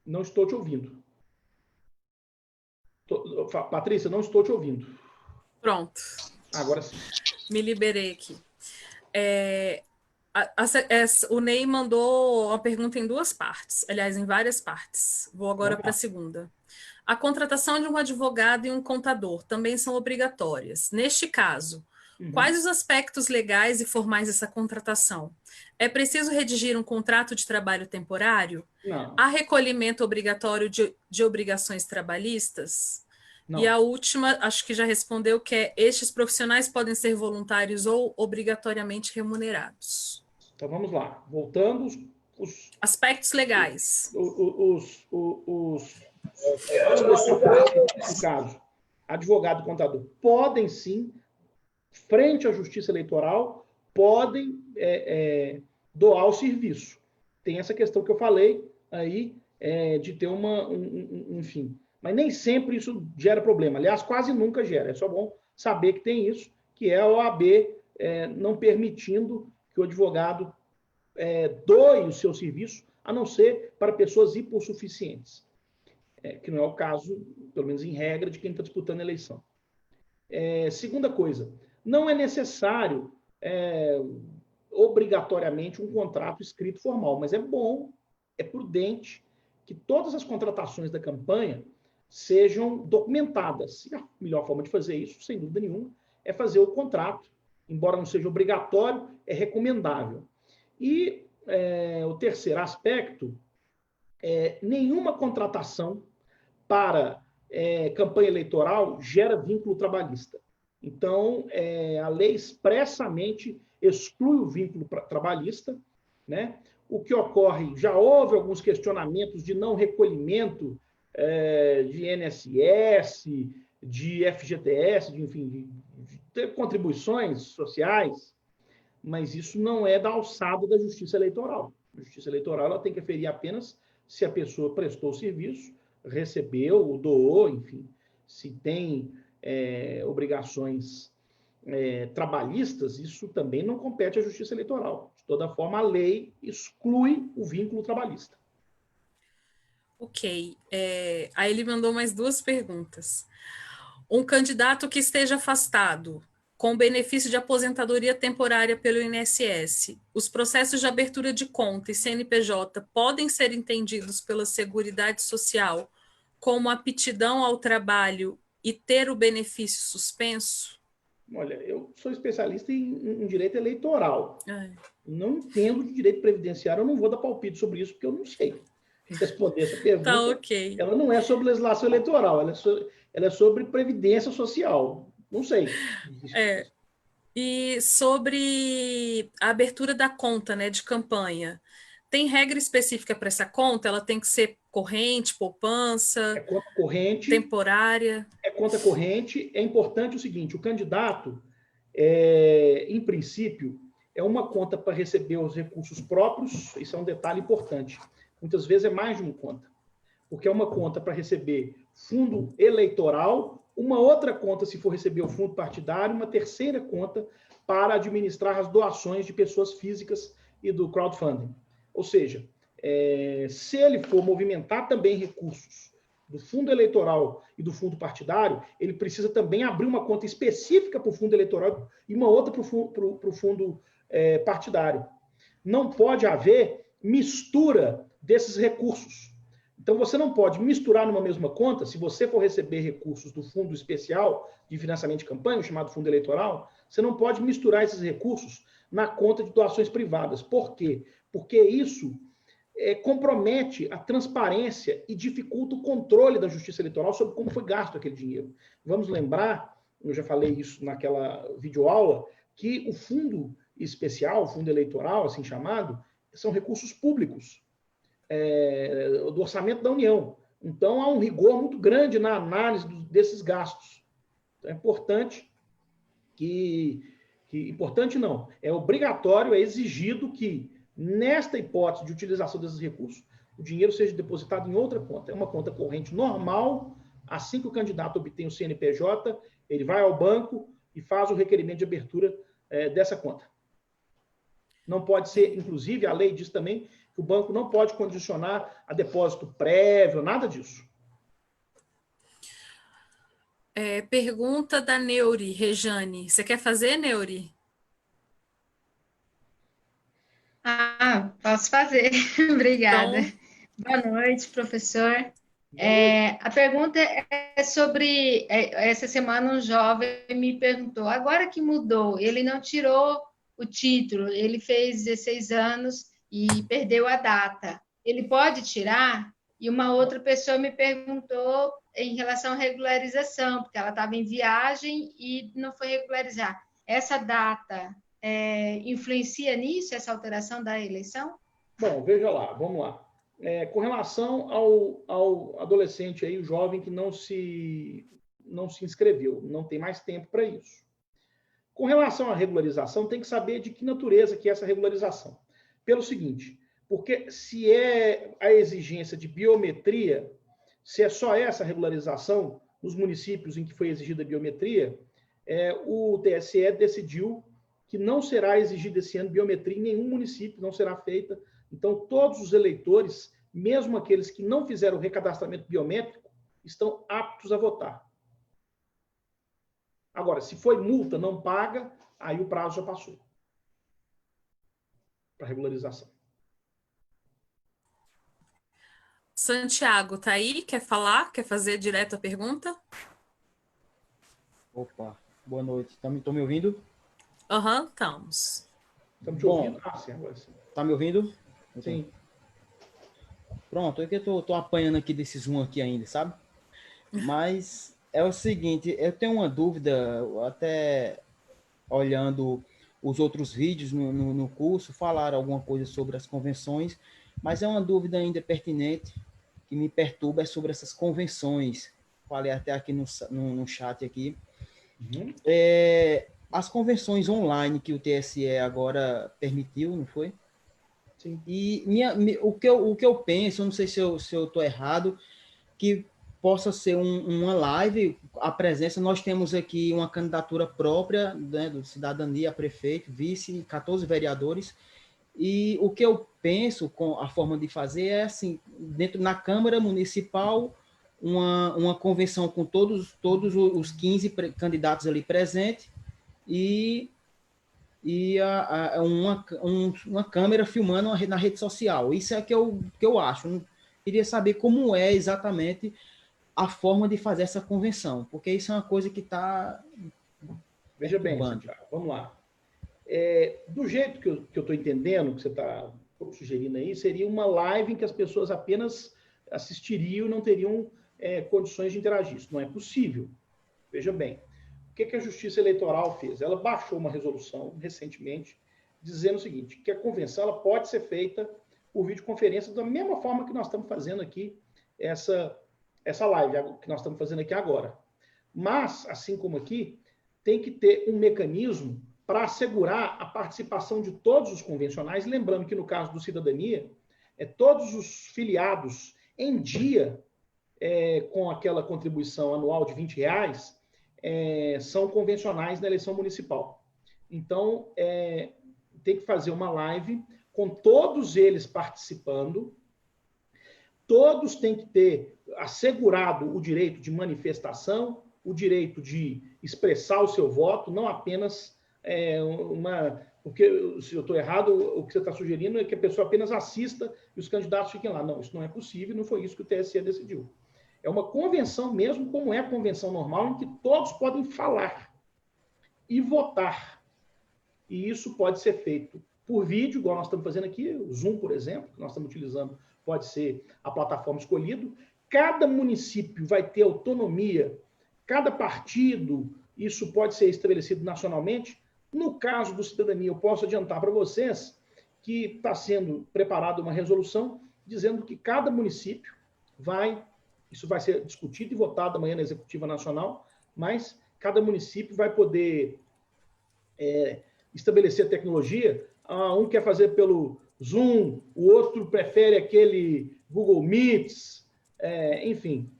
Não estou te ouvindo. Patrícia, não estou te ouvindo. Pronto. Agora sim. Me liberei aqui. O Ney mandou uma pergunta em duas partes, aliás, em várias partes. Vou agora para a segunda. A contratação de um advogado e um contador também são obrigatórias. Neste caso, quais os aspectos legais e formais dessa contratação? É preciso redigir um contrato de trabalho temporário? Não. Há recolhimento obrigatório de obrigações trabalhistas? Não. E a última, acho que já respondeu, que é: estes profissionais podem ser voluntários ou obrigatoriamente remunerados. Então, vamos lá. Voltando, os aspectos legais. No caso, advogado e contador podem, sim, frente à Justiça Eleitoral, podem doar o serviço. Tem essa questão que eu falei aí, de ter enfim... Mas nem sempre isso gera problema. Aliás, quase nunca gera. É só bom saber que tem isso, que é a OAB não permitindo que o advogado doe o seu serviço, a não ser para pessoas hipossuficientes, que não é o caso, pelo menos em regra, de quem está disputando a eleição. Segunda coisa, não é necessário obrigatoriamente um contrato escrito formal, mas é bom, é prudente que todas as contratações da campanha sejam documentadas. E a melhor forma de fazer isso, sem dúvida nenhuma, é fazer o contrato. Embora não seja obrigatório, é recomendável. E o terceiro aspecto nenhuma contratação para campanha eleitoral gera vínculo trabalhista. Então, a lei expressamente exclui o vínculo trabalhista, né? O que ocorre, já houve alguns questionamentos de não recolhimento de INSS, de FGTS, enfim, de contribuições sociais, mas isso não é da alçada da Justiça Eleitoral. A Justiça Eleitoral ela tem que aferir apenas se a pessoa prestou o serviço, recebeu, doou, enfim, se tem obrigações trabalhistas, isso também não compete à Justiça Eleitoral. De toda forma, a lei exclui o vínculo trabalhista. Ok. Aí ele mandou mais duas perguntas. Um candidato que esteja afastado, com benefício de aposentadoria temporária pelo INSS, os processos de abertura de conta e CNPJ podem ser entendidos pela Seguridade Social como aptidão ao trabalho e ter o benefício suspenso? Olha, eu sou especialista em direito eleitoral. Não entendo de direito previdenciário, eu não vou dar palpite sobre isso, porque eu não sei responder essa pergunta. Tá, ok. Ela não é sobre legislação eleitoral, ela é sobre previdência social. Não sei. E sobre a abertura da conta, né, de campanha, tem regra específica para essa conta? Ela tem que ser corrente, poupança? É conta corrente. Temporária? É conta corrente. É importante o seguinte, o candidato, em princípio, é uma conta para receber os recursos próprios, isso é um detalhe importante. Muitas vezes é mais de uma conta, porque é uma conta para receber fundo eleitoral, uma outra conta se for receber o fundo partidário, uma terceira conta para administrar as doações de pessoas físicas e do crowdfunding. Ou seja, se ele for movimentar também recursos do fundo eleitoral e do fundo partidário, ele precisa também abrir uma conta específica para o fundo eleitoral e uma outra para o fundo partidário. Não pode haver mistura desses recursos. Então, você não pode misturar numa mesma conta, se você for receber recursos do Fundo Especial de Financiamento de Campanha, o chamado Fundo Eleitoral, você não pode misturar esses recursos na conta de doações privadas. Por quê? Porque isso compromete a transparência e dificulta o controle da Justiça Eleitoral sobre como foi gasto aquele dinheiro. Vamos lembrar, eu já falei isso naquela videoaula, que o Fundo Especial, o Fundo Eleitoral, assim chamado, são recursos públicos. Do orçamento da União. Então, há um rigor muito grande na análise desses gastos. Então, é importante importante não, é obrigatório, é exigido que, nesta hipótese de utilização desses recursos, o dinheiro seja depositado em outra conta. É uma conta corrente normal, assim que o candidato obtém o CNPJ, ele vai ao banco e faz o requerimento de abertura dessa conta. Não pode ser, inclusive, a lei diz também que o banco não pode condicionar a depósito prévio, nada disso. Pergunta da Neuri, Rejane. Você quer fazer, Neuri? Posso fazer. Obrigada. Então... Boa noite, professor. A pergunta é sobre... essa semana um jovem me perguntou, agora que mudou, ele não tirou o título, ele fez 16 anos e perdeu a data. Ele pode tirar? E uma outra pessoa me perguntou em relação à regularização, porque ela estava em viagem e não foi regularizar. Essa data influencia nisso, essa alteração da eleição? Bom, veja lá, vamos lá. Com relação ao adolescente aí, o jovem que não se inscreveu, não tem mais tempo para isso. Com relação à regularização, tem que saber de que natureza que é essa regularização. Pelo seguinte, porque se é a exigência de biometria, se é só essa regularização nos municípios em que foi exigida a biometria, o TSE decidiu que não será exigida esse ano biometria em nenhum município, não será feita. Então, todos os eleitores, mesmo aqueles que não fizeram o recadastramento biométrico, estão aptos a votar. Agora, se foi multa, não paga, aí o prazo já passou para regularização. Santiago, tá aí? Quer falar? Quer fazer direto a pergunta? Opa, boa noite. Estão me ouvindo? Estamos. Estamos te ouvindo? Sim, agora sim. Tá me ouvindo? Sim. Pronto, é que eu tô apanhando aqui desse Zoom aqui ainda, sabe? Mas é o seguinte, eu tenho uma dúvida, até olhando os outros vídeos no curso, falaram alguma coisa sobre as convenções, mas é uma dúvida ainda pertinente, que me perturba, é sobre essas convenções. Falei até aqui no chat aqui. Uhum. As convenções online que o TSE agora permitiu, não foi? Sim. E o que eu penso, não sei se eu estou errado, que possa ser uma live, a presença, nós temos aqui uma candidatura própria, né, do Cidadania, prefeito, vice, 14 vereadores, e o que eu penso com a forma de fazer é assim, na Câmara Municipal, uma convenção com todos os 15 candidatos ali presentes, e uma câmera filmando na rede social. Isso é que eu acho. Eu queria saber como é exatamente a forma de fazer essa convenção, porque isso é uma coisa que está... Veja bem, Santiago, vamos lá. Do jeito que eu estou entendendo, que você está sugerindo aí, seria uma live em que as pessoas apenas assistiriam e não teriam condições de interagir. Isso não é possível. Veja bem. O que a Justiça Eleitoral fez? Ela baixou uma resolução recentemente dizendo o seguinte, que a convenção ela pode ser feita por videoconferência da mesma forma que nós estamos fazendo aqui essa live que nós estamos fazendo aqui agora. Mas, assim como aqui, tem que ter um mecanismo para assegurar a participação de todos os convencionais, lembrando que no caso do Cidadania, todos os filiados em dia com aquela contribuição anual de R$20, são convencionais na eleição municipal. Então, tem que fazer uma live com todos eles participando, todos têm que ter assegurado o direito de manifestação, o direito de expressar o seu voto, não apenas Porque, se eu estou errado, o que você está sugerindo é que a pessoa apenas assista e os candidatos fiquem lá. Não, isso não é possível, não foi isso que o TSE decidiu. É uma convenção mesmo, como é a convenção normal, em que todos podem falar e votar. E isso pode ser feito por vídeo, igual nós estamos fazendo aqui, o Zoom, por exemplo, que nós estamos utilizando, pode ser a plataforma escolhida. Cada município vai ter autonomia, cada partido, isso pode ser estabelecido nacionalmente. No caso do Cidadania, eu posso adiantar para vocês que está sendo preparada uma resolução dizendo que cada município isso vai ser discutido e votado amanhã na Executiva Nacional, mas cada município vai poder estabelecer a tecnologia. Um quer fazer pelo Zoom, o outro prefere aquele Google Meets, enfim.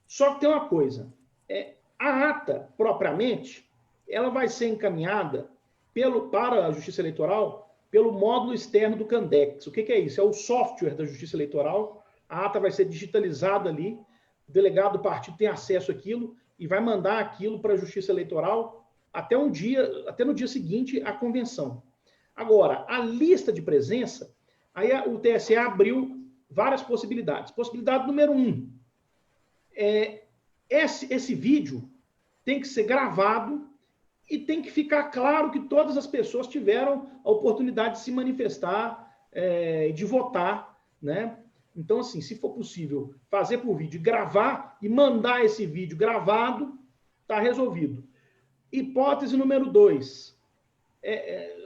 Só que tem uma coisa, a ata, propriamente, ela vai ser encaminhada para a Justiça Eleitoral pelo módulo externo do Candex. O que é isso? É o software da Justiça Eleitoral. A ata vai ser digitalizada ali, o delegado do partido tem acesso àquilo e vai mandar aquilo para a Justiça Eleitoral até no dia seguinte à convenção. Agora, a lista de presença, aí o TSE abriu várias possibilidades. Possibilidade número 1, esse vídeo tem que ser gravado e tem que ficar claro que todas as pessoas tiveram a oportunidade de se manifestar e de votar, né? Então, assim, se for possível fazer por vídeo, gravar e mandar esse vídeo gravado, está resolvido. Hipótese número 2,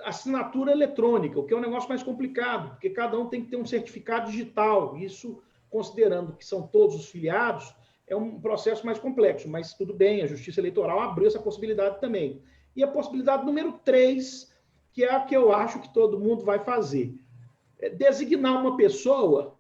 assinatura eletrônica, o que é um negócio mais complicado, porque cada um tem que ter um certificado digital. Isso, considerando que são todos os filiados, é um processo mais complexo, mas tudo bem, a Justiça Eleitoral abriu essa possibilidade também. E a possibilidade número 3, que é a que eu acho que todo mundo vai fazer, designar uma pessoa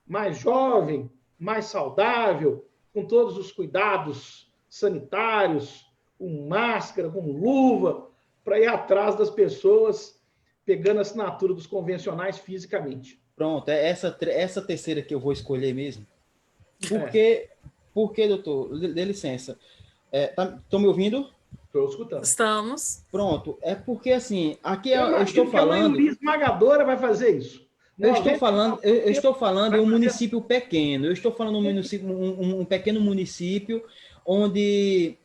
mais jovem, mais saudável, com todos os cuidados sanitários, com máscara, com luva, para ir atrás das pessoas, pegando a assinatura dos convencionais fisicamente. Pronto, é essa terceira que eu vou escolher mesmo. Porque, doutor, dê licença. Estão me ouvindo? Estou escutando. Estamos. Pronto, é porque assim, aqui eu estou falando. A maioria esmagadora vai fazer isso. Eu estou falando de um município pequeno. Eu estou falando um pequeno município onde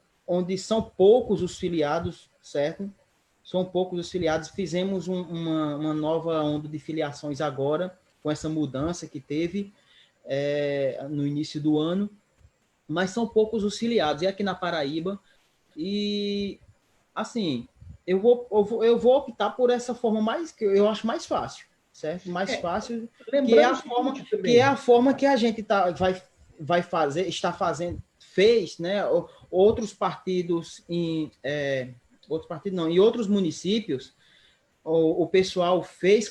são poucos os filiados, certo? São poucos os filiados. Fizemos uma nova onda de filiações agora, com essa mudança que teve no início do ano, mas são poucos os filiados. E aqui na Paraíba, e assim, eu vou optar por essa forma que eu acho mais fácil, certo? Mais fácil, que é a forma que a gente vai fazer, fez, né? Outros partidos em outros municípios, o pessoal fez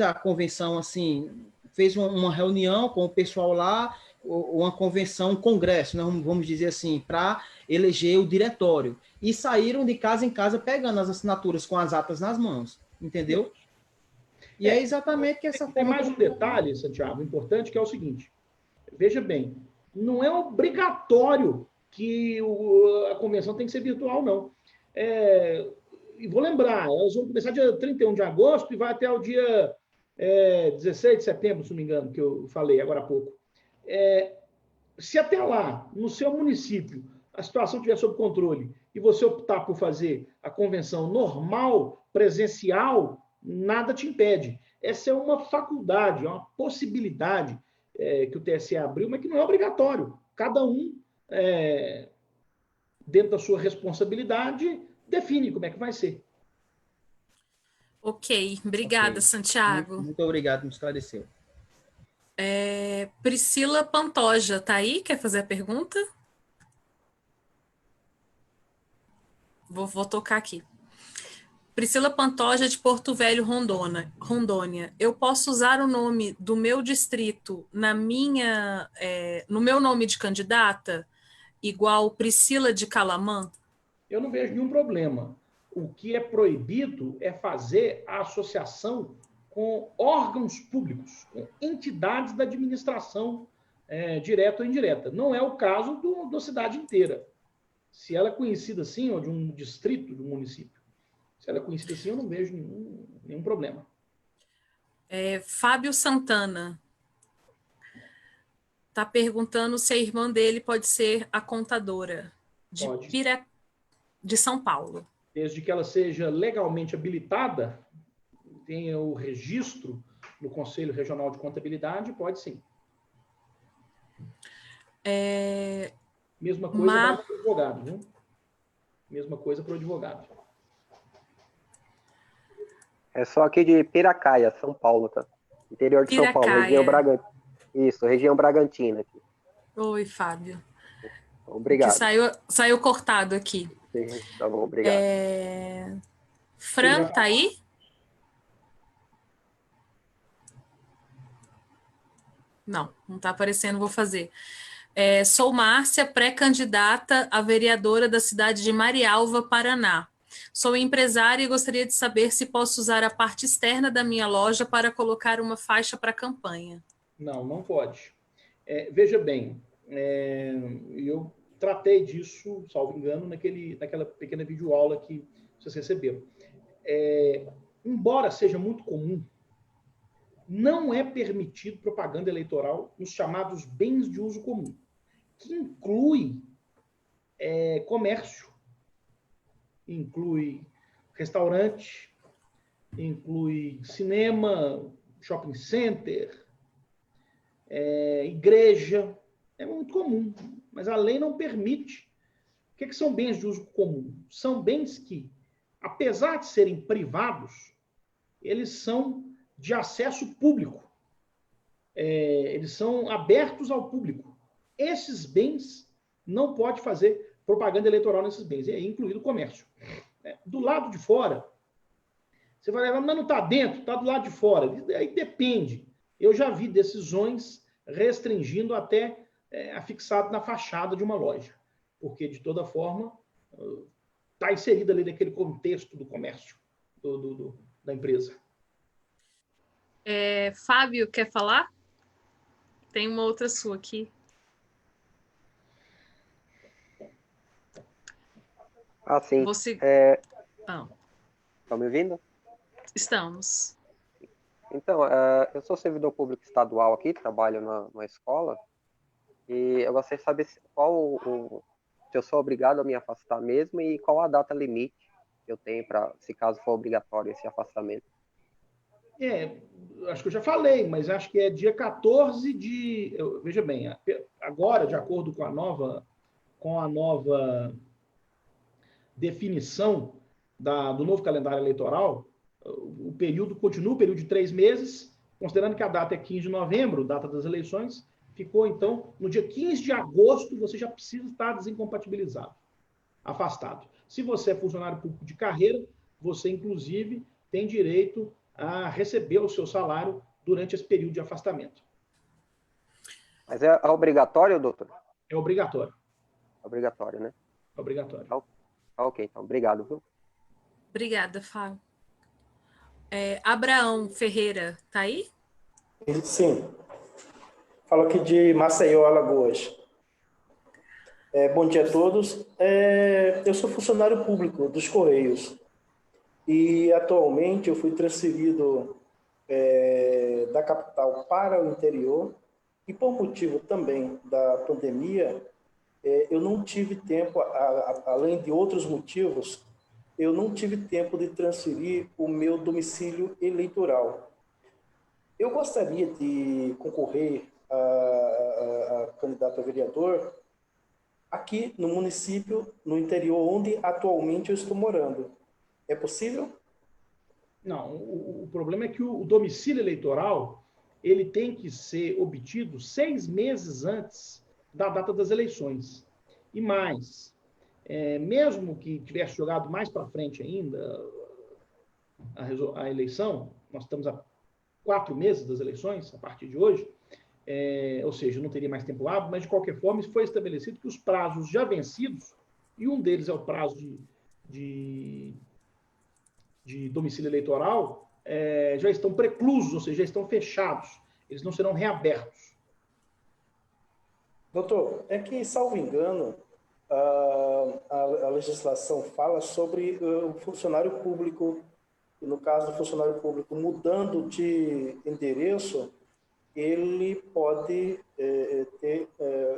a convenção assim, fez uma reunião com o pessoal lá, uma convenção, um congresso, né, vamos dizer assim, para eleger o diretório. E saíram de casa em casa pegando as assinaturas com as atas nas mãos, entendeu? E é exatamente que essa forma... Tem mais um detalhe, Santiago, importante, que é o seguinte. Veja bem, não é obrigatório que a convenção tem que ser virtual, não. E vou lembrar, elas vão começar dia 31 de agosto e vai até o dia 16 de setembro, se não me engano, que eu falei agora há pouco. Se até lá, no seu município, a situação estiver sob controle e você optar por fazer a convenção normal, presencial, nada te impede. Essa é uma faculdade, é uma possibilidade que o TSE abriu, mas que não é obrigatório. Cada um, dentro da sua responsabilidade, define como é que vai ser. Ok, obrigada, Santiago. Muito obrigado, me esclareceu. Priscila Pantoja, tá aí? Quer fazer a pergunta? Vou tocar aqui. Priscila Pantoja, de Porto Velho, Rondônia. Eu posso usar o nome do meu distrito no meu nome de candidata, igual Priscila de Calamã? Eu não vejo nenhum problema. O que é proibido é fazer a associação com órgãos públicos, com entidades da administração direta ou indireta. Não é o caso da cidade inteira. Se ela é conhecida assim, ou de um distrito, de um município, se ela é conhecida assim, eu não vejo nenhum problema. Fábio Santana está perguntando se a irmã dele pode ser a contadora de São Paulo. Desde que ela seja legalmente habilitada, tenha o registro no Conselho Regional de Contabilidade, pode sim. Mesma coisa para o advogado, viu? Mesma coisa para o advogado. É só aqui de Piracaia, São Paulo, tá? Interior de São Paulo, região Bragantina. Isso, região Bragantina. Aqui. Oi, Fábio. Obrigado. Que saiu cortado aqui. Sim, tá bom, obrigado. Fran, tá aí? Não tá aparecendo, vou fazer. Sou Márcia, pré-candidata a vereadora da cidade de Marialva, Paraná. Sou empresária e gostaria de saber se posso usar a parte externa da minha loja para colocar uma faixa para campanha. Não pode. Veja bem, eu tratei disso, salvo engano, naquela pequena videoaula que vocês receberam. Embora seja muito comum, não é permitido propaganda eleitoral nos chamados bens de uso comum, que inclui comércio, inclui restaurante, inclui cinema, shopping center, igreja. É muito comum, mas a lei não permite. O que são bens de uso comum? São bens que, apesar de serem privados, eles são de acesso público. Eles são abertos ao público. Esses bens não pode fazer propaganda eleitoral nesses bens, incluído o comércio. Do lado de fora, você vai levar, mas não está dentro, está do lado de fora. Aí depende. Eu já vi decisões restringindo até afixado na fachada de uma loja, porque, de toda forma, está inserida ali naquele contexto do comércio, da empresa. Fábio, quer falar? Tem uma outra sua aqui. Sim. Você... Estão me ouvindo? Estamos. Então, eu sou servidor público estadual aqui, trabalho numa escola, e eu gostaria de saber se eu sou obrigado a me afastar mesmo e qual a data limite que eu tenho se caso for obrigatório esse afastamento. Acho que eu já falei, mas acho que é dia 14 de... Veja bem, agora, de acordo com a nova definição do novo calendário eleitoral, o período continua o período de 3 meses, considerando que a data é 15 de novembro, data das eleições, ficou, então, no dia 15 de agosto, você já precisa estar desincompatibilizado, afastado. Se você é funcionário público de carreira, você, inclusive, tem direito a receber o seu salário durante esse período de afastamento. Mas é obrigatório, doutor? É obrigatório. Obrigatório, né? É obrigatório. Ok, então, obrigado, viu? Obrigada, Fábio. Abraão Ferreira, tá aí? Sim. Falo aqui de Maceió, Alagoas. Bom dia a todos. Eu sou funcionário público dos Correios e atualmente eu fui transferido da capital para o interior e por motivo também da pandemia, eu não tive tempo, além de outros motivos, eu não tive tempo de transferir o meu domicílio eleitoral. Eu gostaria de concorrer a candidato a vereador aqui no município, no interior, onde atualmente eu estou morando. É possível? Não, o problema é que o domicílio eleitoral ele tem que ser obtido 6 meses antes da data das eleições. E mais, mesmo que tivesse jogado mais para frente ainda a eleição, nós estamos a 4 meses das eleições, a partir de hoje, ou seja, não teria mais tempo hábil, mas de qualquer forma foi estabelecido que os prazos já vencidos, e um deles é o prazo de domicílio eleitoral, já estão preclusos, ou seja, já estão fechados, eles não serão reabertos. Doutor, é que, salvo engano, a legislação fala sobre o funcionário público, e no caso do funcionário público mudando de endereço, ele pode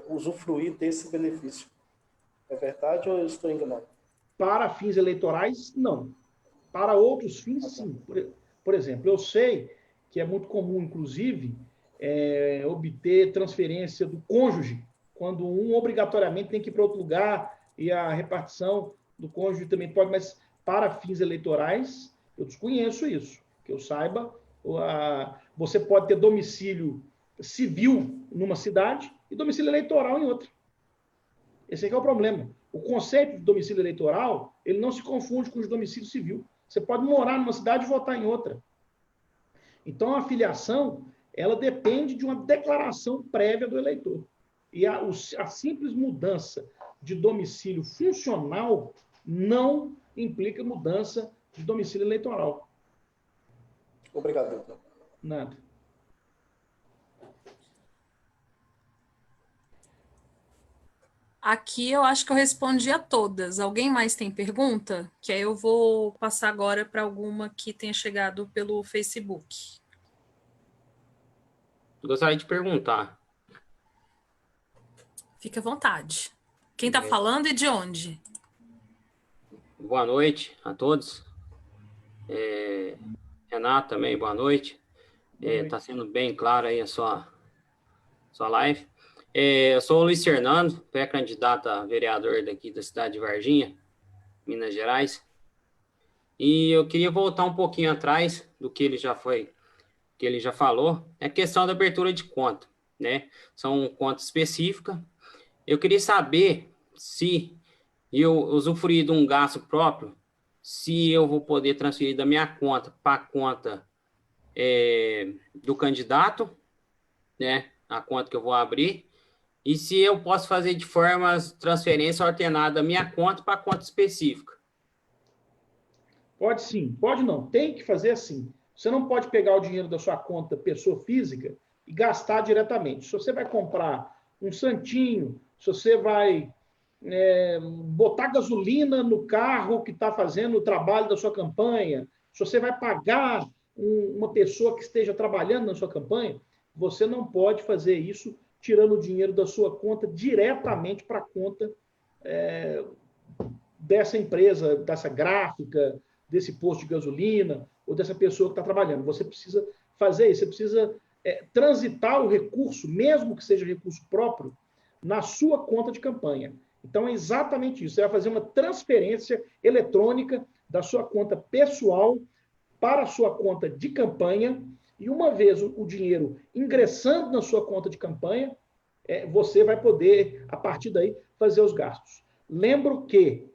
usufruir desse benefício. É verdade ou eu estou enganado? Para fins eleitorais, não. Para outros fins, sim. Por exemplo, eu sei que é muito comum, inclusive, obter transferência do cônjuge, quando um obrigatoriamente tem que ir para outro lugar e a repartição do cônjuge também pode, mas para fins eleitorais, eu desconheço isso. Que eu saiba, você pode ter domicílio civil numa cidade e domicílio eleitoral em outra. Esse aqui é o problema. O conceito de domicílio eleitoral, ele não se confunde com o de domicílio civil. Você pode morar numa cidade e votar em outra. Então, a filiação, ela depende de uma declaração prévia do eleitor. E a simples mudança de domicílio funcional não implica mudança de domicílio eleitoral. Obrigado, doutor. Nada. Aqui eu acho que eu respondi a todas. Alguém mais tem pergunta? Que aí eu vou passar agora para alguma que tenha chegado pelo Facebook. Eu gostaria de perguntar. Fique à vontade. Quem está falando e de onde? Boa noite a todos. Renato também, boa noite. Está sendo bem claro aí a sua live. Eu sou o Luiz Fernando, pré-candidato a vereador daqui da cidade de Varginha, Minas Gerais. E eu queria voltar um pouquinho atrás do que ele já falou, é a questão da abertura de conta, né? São contas específicas. Eu queria saber se eu usufruir de um gasto próprio, se eu vou poder transferir da minha conta para a conta do candidato, né? A conta que eu vou abrir. E se eu posso fazer de forma transferência ordenada da minha conta para a conta específica? Pode sim, pode não. Tem que fazer assim. Você não pode pegar o dinheiro da sua conta pessoa física e gastar diretamente. Se você vai comprar um santinho, se você vai botar gasolina no carro que está fazendo o trabalho da sua campanha, se você vai pagar uma pessoa que esteja trabalhando na sua campanha, você não pode fazer isso tirando o dinheiro da sua conta diretamente para a conta dessa empresa, dessa gráfica, desse posto de gasolina, ou dessa pessoa que está trabalhando. Você precisa fazer isso, você precisa transitar o recurso, mesmo que seja recurso próprio, na sua conta de campanha. Então, é exatamente isso. Você vai fazer uma transferência eletrônica da sua conta pessoal para a sua conta de campanha, e uma vez o dinheiro ingressando na sua conta de campanha, você vai poder, a partir daí, fazer os gastos. Lembro que,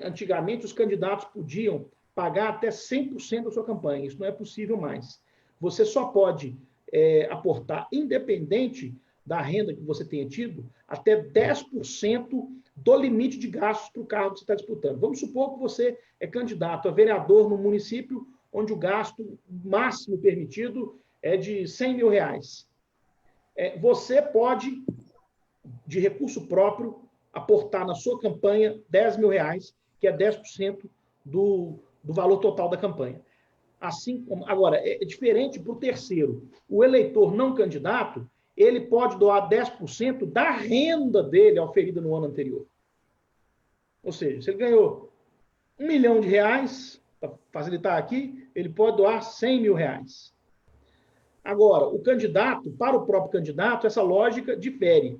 antigamente, os candidatos podiam pagar até 100% da sua campanha. Isso não é possível mais. Você só pode aportar, independente da renda que você tenha tido, até 10% do limite de gastos para o cargo que você está disputando. Vamos supor que você é candidato a vereador no município onde o gasto máximo permitido é de R$100 mil. Você pode, de recurso próprio, aportar na sua campanha R$10 mil, que é 10% do valor total da campanha. Assim como, agora, é diferente para o terceiro. O eleitor não candidato, ele pode doar 10% da renda dele oferida no ano anterior. Ou seja, se ele ganhou R$1 milhão, para facilitar aqui, ele pode doar R$100 mil. Agora, o candidato, para o próprio candidato, essa lógica difere.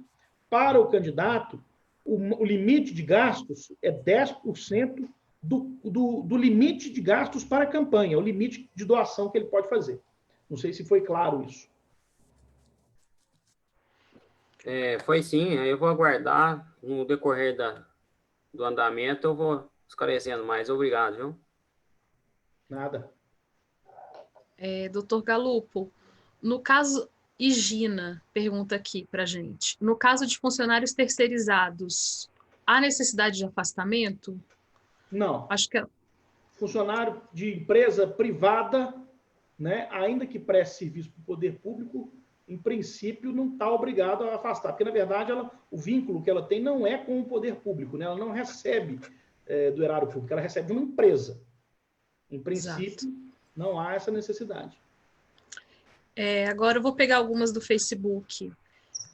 Para o candidato, o limite de gastos é 10% do limite de gastos para a campanha, o limite de doação que ele pode fazer. Não sei se foi claro isso. Foi sim, eu vou aguardar no decorrer do andamento, eu vou esclarecendo mais. Obrigado, viu? Nada. Doutor Galupo, no caso, Higina pergunta aqui para a gente, no caso de funcionários terceirizados, há necessidade de afastamento? Não. Acho que funcionário de empresa privada, né, ainda que preste serviço para o poder público, em princípio, não está obrigado a afastar, porque, na verdade, o vínculo que ela tem não é com o poder público, né? Ela não recebe do erário público, ela recebe de uma empresa. Em princípio, não há essa necessidade. Agora eu vou pegar algumas do Facebook.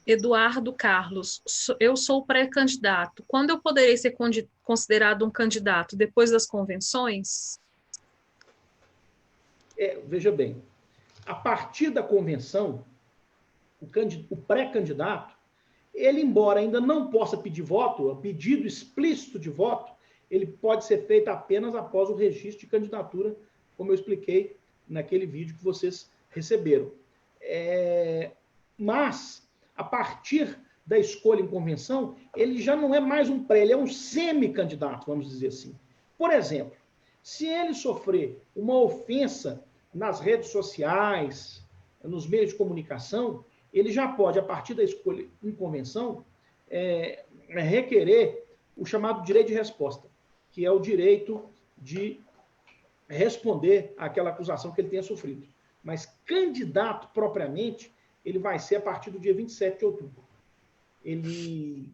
Eduardo Carlos, eu sou pré-candidato. Quando eu poderei ser considerado um candidato? Depois das convenções? Veja bem, a partir da convenção, o pré-candidato, ele, embora ainda não possa pedir voto, o pedido explícito de voto, ele pode ser feito apenas após o registro de candidatura, como eu expliquei naquele vídeo que vocês receberam. Mas, a partir da escolha em convenção, ele já não é mais um pré, ele é um semi-candidato, vamos dizer assim. Por exemplo, se ele sofrer uma ofensa nas redes sociais, nos meios de comunicação, ele já pode, a partir da escolha em convenção, requerer o chamado direito de resposta, que é o direito de responder àquela acusação que ele tenha sofrido. Mas candidato propriamente, ele vai ser a partir do dia 27 de outubro. Ele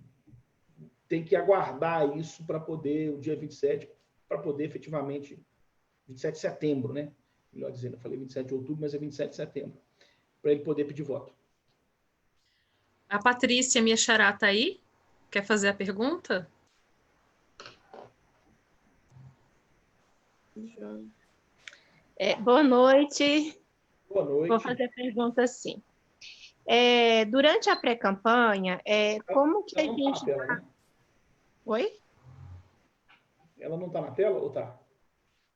tem que aguardar isso para poder, o dia 27, para poder efetivamente, 27 de setembro, né? Melhor dizendo, eu falei 27 de outubro, mas é 27 de setembro, para ele poder pedir voto. A Patrícia, minha xará, está aí? Quer fazer a pergunta? Boa noite. Boa noite. Vou fazer a pergunta assim. Durante a pré-campanha, como que a gente... Tela, né? Oi? Ela não está na tela ou está?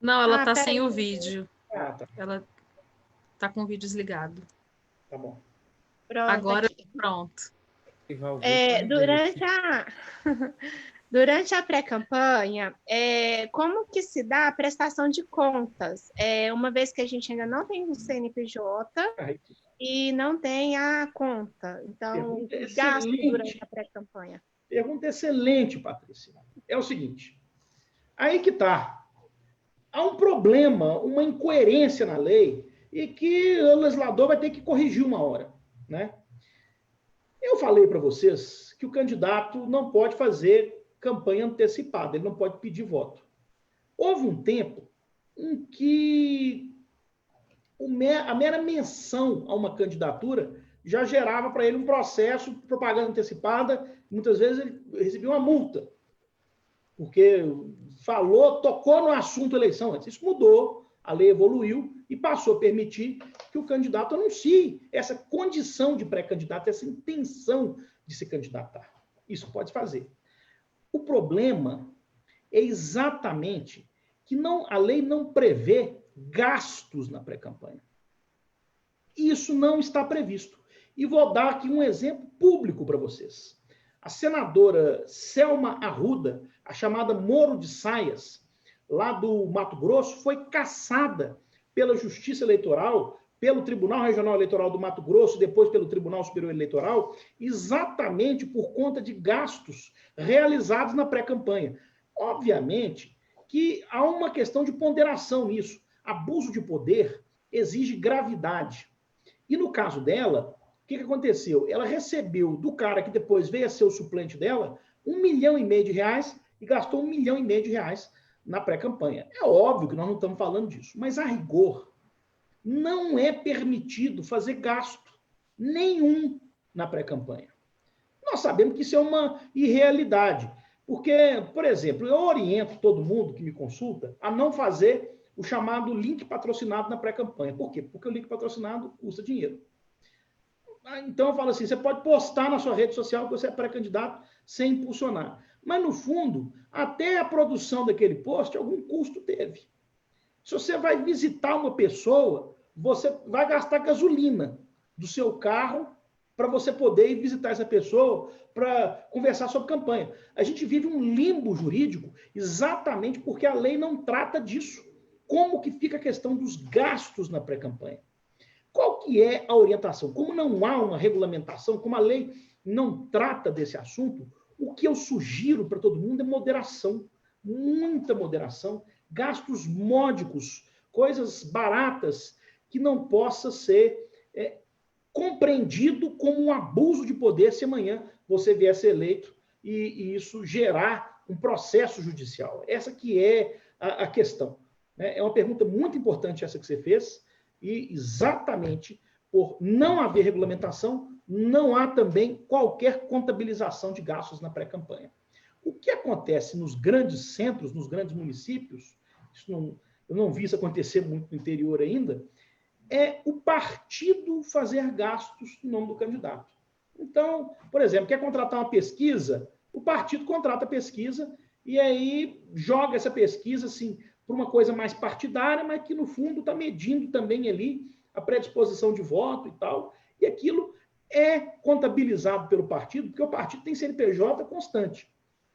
Não, ela está sem o vídeo. Tá. Ela está com o vídeo desligado. Tá bom. Pronto, agora, aqui. Pronto. Durante a pré-campanha, como que se dá a prestação de contas? Uma vez que a gente ainda não tem o CNPJ e não tem a conta. Então, gasto durante a pré-campanha. Pergunta excelente, Patrícia. É o seguinte, aí que está. Há um problema, uma incoerência na lei e que o legislador vai ter que corrigir uma hora, né? Eu falei para vocês que o candidato não pode fazer campanha antecipada, ele não pode pedir voto. Houve um tempo em que a mera menção a uma candidatura já gerava para ele um processo de propaganda antecipada, muitas vezes ele recebia uma multa, porque tocou no assunto eleição antes. Isso mudou, a lei evoluiu e passou a permitir que o candidato anuncie essa condição de pré-candidato, essa intenção de se candidatar. Isso pode fazer. O problema é exatamente que a lei não prevê gastos na pré-campanha. Isso não está previsto. E vou dar aqui um exemplo público para vocês. A senadora Selma Arruda, a chamada Moro de Saias, lá do Mato Grosso, foi cassada pela Justiça Eleitoral, pelo Tribunal Regional Eleitoral do Mato Grosso, depois pelo Tribunal Superior Eleitoral, exatamente por conta de gastos realizados na pré-campanha. Obviamente que há uma questão de ponderação nisso. Abuso de poder exige gravidade. E no caso dela, o que aconteceu? Ela recebeu do cara que depois veio a ser o suplente dela R$1,5 milhão e gastou R$1,5 milhão na pré-campanha. É óbvio que nós não estamos falando disso, mas a rigor não é permitido fazer gasto nenhum na pré-campanha. Nós sabemos que isso é uma irrealidade, porque, por exemplo, eu oriento todo mundo que me consulta a não fazer o chamado link patrocinado na pré-campanha. Por quê? Porque o link patrocinado custa dinheiro. Então eu falo assim, você pode postar na sua rede social que você é pré-candidato sem impulsionar. Mas, no fundo, até a produção daquele post, algum custo teve. Se você vai visitar uma pessoa, você vai gastar gasolina do seu carro para você poder ir visitar essa pessoa para conversar sobre campanha. A gente vive um limbo jurídico exatamente porque a lei não trata disso. Como que fica a questão dos gastos na pré-campanha? Qual que é a orientação? Como não há uma regulamentação, como a lei não trata desse assunto, o que eu sugiro para todo mundo é moderação, muita moderação, gastos módicos, coisas baratas que não possa ser compreendido como um abuso de poder se amanhã você vier a ser eleito e isso gerar um processo judicial. Essa que é a questão. Né? É uma pergunta muito importante essa que você fez, e exatamente por não haver regulamentação, não há também qualquer contabilização de gastos na pré-campanha. O que acontece nos grandes centros, nos grandes municípios, eu não vi isso acontecer muito no interior ainda, é o partido fazer gastos em nome do candidato. Então, por exemplo, quer contratar uma pesquisa, o partido contrata a pesquisa e aí joga essa pesquisa assim, para uma coisa mais partidária, mas que no fundo está medindo também ali a predisposição de voto e tal, e aquilo é contabilizado pelo partido, porque o partido tem CNPJ constante.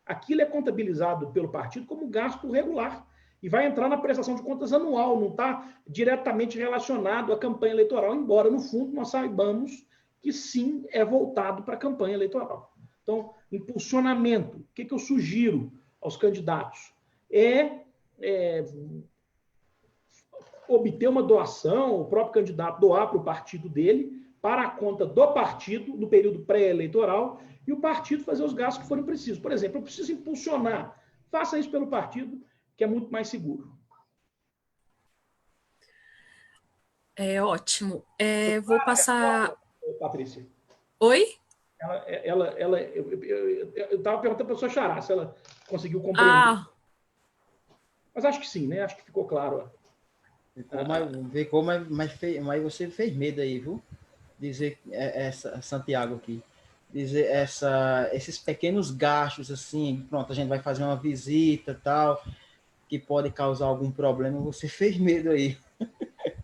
Aquilo é contabilizado pelo partido como gasto regular e vai entrar na prestação de contas anual, não está diretamente relacionado à campanha eleitoral, embora, no fundo, nós saibamos que sim, é voltado para a campanha eleitoral. Então, impulsionamento, o que eu sugiro aos candidatos? Obter uma doação, o próprio candidato doar para o partido dele, para a conta do partido, no período pré-eleitoral, e o partido fazer os gastos que forem precisos. Por exemplo, eu preciso impulsionar, faça isso pelo partido, que é muito mais seguro. É ótimo. Vou passar... Patrícia. Oi? Eu estava perguntando para a professora Xará se ela conseguiu compreender. Mas acho que sim, né? Acho que ficou claro. Mas você fez medo aí, viu? Dizer Santiago aqui. Dizer esses pequenos gastos, assim, pronto, a gente vai fazer uma visita tal, que pode causar algum problema, você fez medo aí.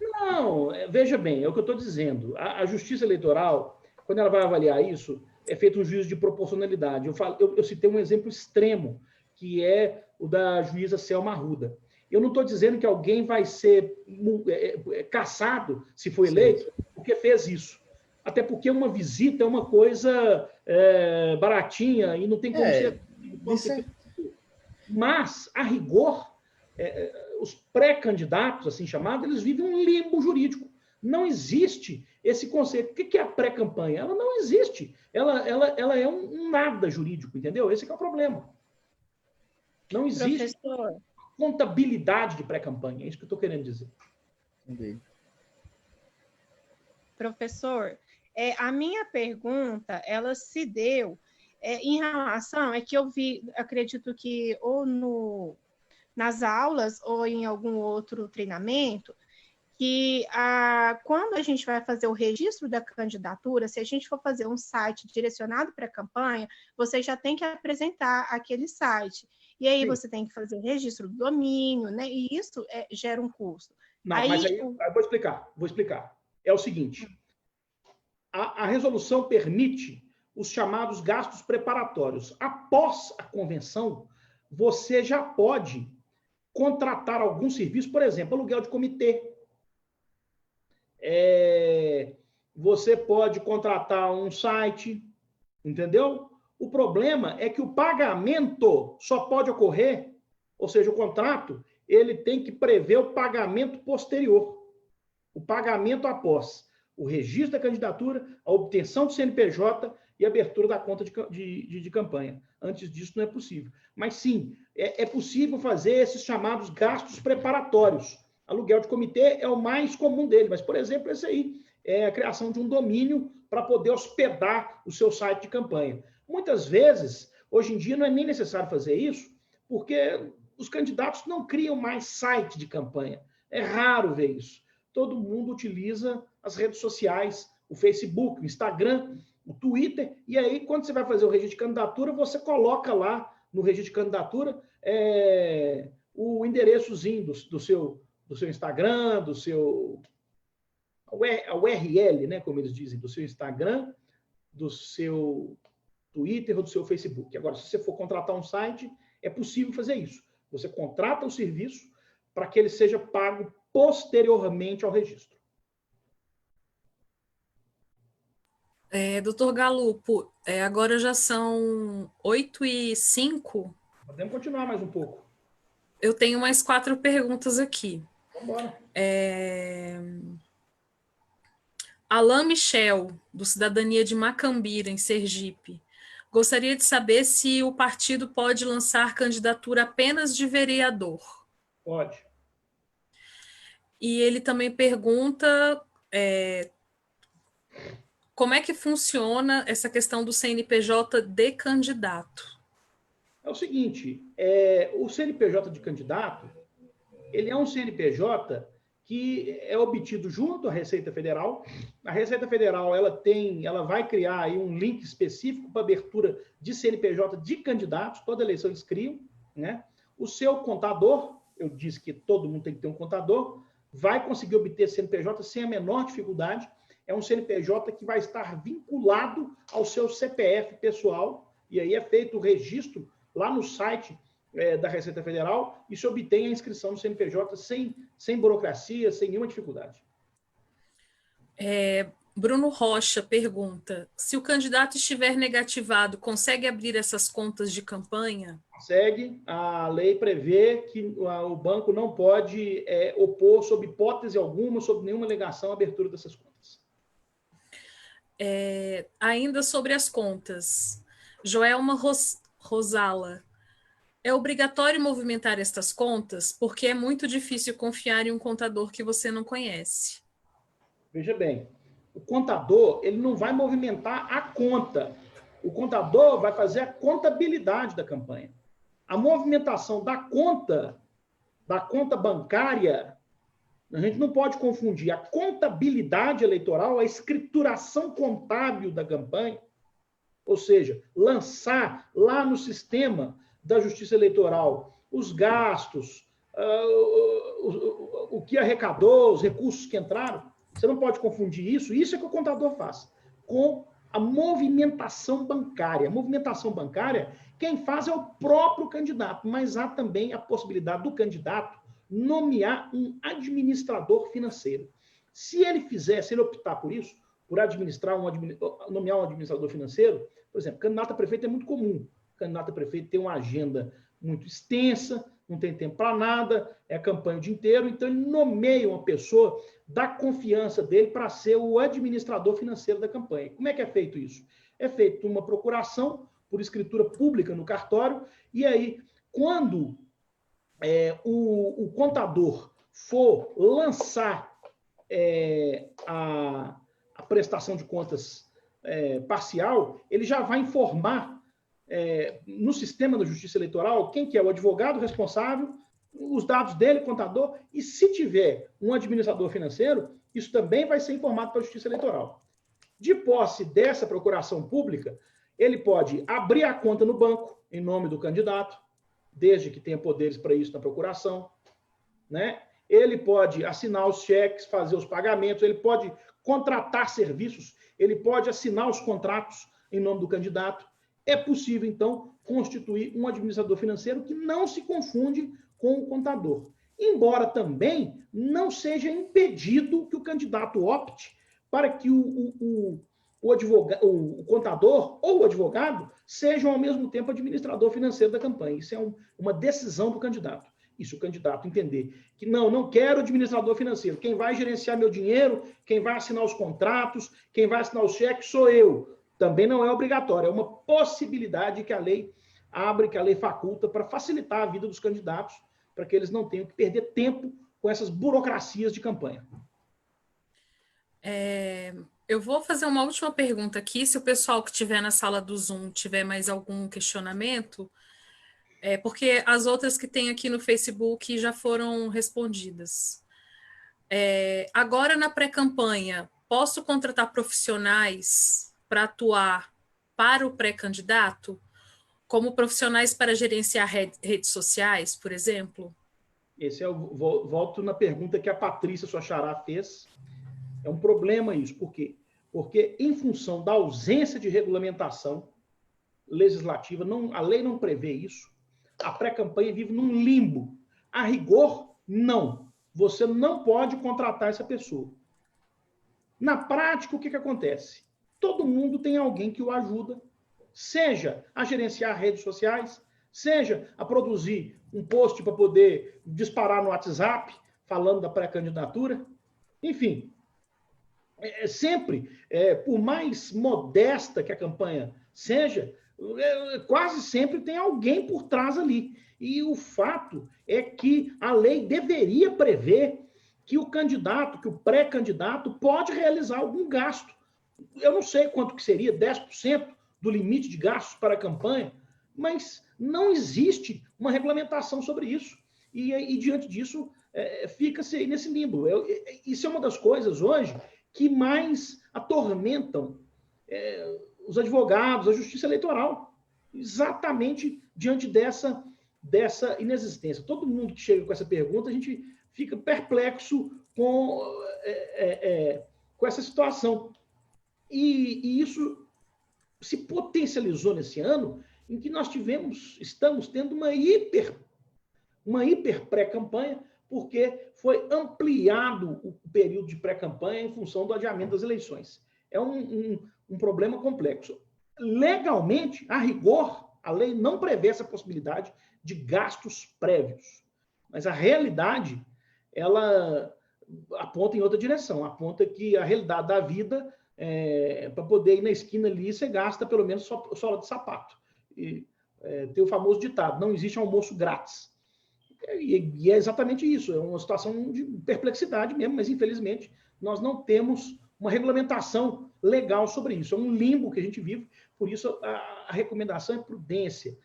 Não, veja bem, é o que eu estou dizendo. A Justiça Eleitoral, quando ela vai avaliar isso, é feito um juízo de proporcionalidade. Eu citei um exemplo extremo, que é o da juíza Selma Arruda. Eu não estou dizendo que alguém vai ser cassado, se for eleito, porque fez isso. Até porque uma visita é uma coisa baratinha e não tem como ser... Mas, a rigor, os pré-candidatos, assim chamados, eles vivem um limbo jurídico. Não existe esse conceito. O que é a pré-campanha? Ela não existe. Ela é um nada jurídico, entendeu? Esse que é o problema. Não existe contabilidade de pré-campanha. É isso que eu estou querendo dizer. Entendi. Professor, a minha pergunta, ela se deu em relação, que eu vi, acredito que ou nas aulas ou em algum outro treinamento, que quando a gente vai fazer o registro da candidatura, se a gente for fazer um site direcionado para a campanha, você já tem que apresentar aquele site. E aí você tem que fazer o registro do domínio, né? E isso gera um custo. Não, mas aí eu vou explicar. É o seguinte, a resolução permite os chamados gastos preparatórios. Após a convenção, você já pode contratar algum serviço, por exemplo, aluguel de comitê. Você pode contratar um site, entendeu? O problema é que o pagamento só pode ocorrer, ou seja, o contrato, ele tem que prever o pagamento posterior, o pagamento após o registro da candidatura, a obtenção do CNPJ e a abertura da conta de campanha. Antes disso, não é possível. Mas, sim, é possível fazer esses chamados gastos preparatórios. Aluguel de comitê é o mais comum dele, mas, por exemplo, esse aí é a criação de um domínio para poder hospedar o seu site de campanha. Muitas vezes, hoje em dia, não é nem necessário fazer isso, porque os candidatos não criam mais site de campanha. É raro ver isso. Todo mundo utiliza as redes sociais, o Facebook, o Instagram, o Twitter, e aí, quando você vai fazer o registro de candidatura, você coloca lá no registro de candidatura o endereçozinho do seu Instagram, a URL, né, como eles dizem, do seu Instagram, do seu Twitter ou do seu Facebook. Agora, se você for contratar um site, é possível fazer isso. Você contrata o serviço para que ele seja pago posteriormente ao registro. Doutor Galupo, agora já são 8h05. Podemos continuar mais um pouco. Eu tenho mais 4 perguntas aqui. Vamos embora. Alain Michel, do Cidadania de Macambira, em Sergipe, gostaria de saber se o partido pode lançar candidatura apenas de vereador. Pode. E ele também pergunta como é que funciona essa questão do CNPJ de candidato. É o seguinte, o CNPJ de candidato, ele é um CNPJ que é obtido junto à Receita Federal. A Receita Federal ela vai criar aí um link específico para abertura de CNPJ de candidatos, toda eleição eles criam, né? O seu contador, eu disse que todo mundo tem que ter um contador, vai conseguir obter CNPJ sem a menor dificuldade. É um CNPJ que vai estar vinculado ao seu CPF pessoal, e aí é feito o registro lá no site da Receita Federal e se obtém a inscrição no CNPJ sem burocracia, sem nenhuma dificuldade. Bruno Rocha pergunta, se o candidato estiver negativado, consegue abrir essas contas de campanha? Consegue. A lei prevê que o banco não pode opor, sob hipótese alguma, sob nenhuma alegação, a abertura dessas contas. Ainda sobre as contas, Joelma Rosala, é obrigatório movimentar estas contas porque é muito difícil confiar em um contador que você não conhece. Veja bem, o contador ele não vai movimentar a conta. O contador vai fazer a contabilidade da campanha. A movimentação da conta bancária, a gente não pode confundir a contabilidade eleitoral, a escrituração contábil da campanha, ou seja, lançar lá no sistema da Justiça Eleitoral os gastos, o que arrecadou, os recursos que entraram. Você não pode confundir isso. Isso é que o contador faz com a movimentação bancária. A movimentação bancária, quem faz é o próprio candidato, mas há também a possibilidade do candidato nomear um administrador financeiro. Se ele optar por isso, por nomear um administrador financeiro, por exemplo, candidato a prefeito é muito comum. Candidato a prefeito tem uma agenda muito extensa, não tem tempo para nada, é campanha o dia inteiro, então ele nomeia uma pessoa, dá confiança dele para ser o administrador financeiro da campanha. Como é que é feito isso? É feito uma procuração por escritura pública no cartório, e aí, quando o contador for lançar a prestação de contas parcial, ele já vai informar no sistema da Justiça Eleitoral quem que é o advogado responsável, os dados dele, contador, e se tiver um administrador financeiro, isso também vai ser informado para a Justiça Eleitoral. De posse dessa procuração pública, ele pode abrir a conta no banco em nome do candidato, desde que tenha poderes para isso na procuração, né? Ele pode assinar os cheques, fazer os pagamentos, ele pode contratar serviços, ele pode assinar os contratos em nome do candidato. É possível, então, constituir um administrador financeiro que não se confunde com o contador. Embora também não seja impedido que o candidato opte para que o contador ou o advogado sejam, ao mesmo tempo, administrador financeiro da campanha. Isso é uma decisão do candidato. Isso o candidato entender que não quero administrador financeiro. Quem vai gerenciar meu dinheiro, quem vai assinar os contratos, quem vai assinar os cheques sou eu. Também não é obrigatório, é uma possibilidade que a lei abre, que a lei faculta para facilitar a vida dos candidatos, para que eles não tenham que perder tempo com essas burocracias de campanha. Eu vou fazer uma última pergunta aqui, se o pessoal que estiver na sala do Zoom tiver mais algum questionamento, porque as outras que tem aqui no Facebook já foram respondidas. Agora, na pré-campanha, posso contratar profissionais para atuar para o pré-candidato, como profissionais para gerenciar redes sociais, por exemplo? Volto na pergunta que a Patrícia, sua xará, fez. É um problema isso. Por quê? Porque, em função da ausência de regulamentação legislativa, a lei não prevê isso, a pré-campanha vive num limbo. A rigor, não. Você não pode contratar essa pessoa. Na prática, o que acontece? Todo mundo tem alguém que o ajuda, seja a gerenciar redes sociais, seja a produzir um post para poder disparar no WhatsApp, falando da pré-candidatura. Enfim, sempre, por mais modesta que a campanha seja, quase sempre tem alguém por trás ali. E o fato é que a lei deveria prever que o candidato, que o pré-candidato pode realizar algum gasto. Eu não sei quanto que seria, 10% do limite de gastos para a campanha, mas não existe uma regulamentação sobre isso. E diante disso, fica-se aí nesse limbo. Isso é uma das coisas hoje que mais atormentam os advogados, a justiça eleitoral, exatamente diante dessa inexistência. Todo mundo que chega com essa pergunta, a gente fica perplexo com essa situação. E isso se potencializou nesse ano, em que nós estamos tendo uma hiper pré-campanha, porque foi ampliado o período de pré-campanha em função do adiamento das eleições. É um problema complexo. Legalmente, a rigor, a lei não prevê essa possibilidade de gastos prévios. Mas a realidade, ela aponta em outra direção. Aponta que a realidade da vida, para poder ir na esquina ali, você gasta pelo menos sola de sapato. E tem o famoso ditado, não existe almoço grátis. E é exatamente isso, é uma situação de perplexidade mesmo, mas infelizmente nós não temos uma regulamentação legal sobre isso. É um limbo que a gente vive, por isso a recomendação é prudência,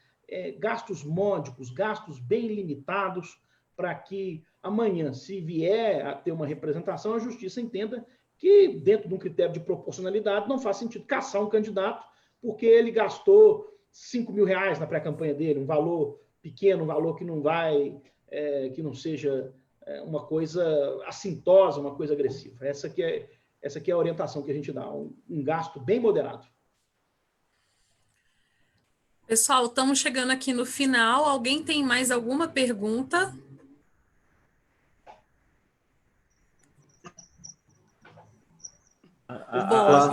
gastos módicos, gastos bem limitados, para que amanhã, se vier a ter uma representação, a justiça entenda que, dentro de um critério de proporcionalidade, não faz sentido caçar um candidato porque ele gastou R$5.000 na pré-campanha dele, um valor pequeno, um valor que não vai, que não seja uma coisa assintosa, uma coisa agressiva. Essa que é a orientação que a gente dá, um gasto bem moderado. Pessoal, estamos chegando aqui no final. Alguém tem mais alguma pergunta?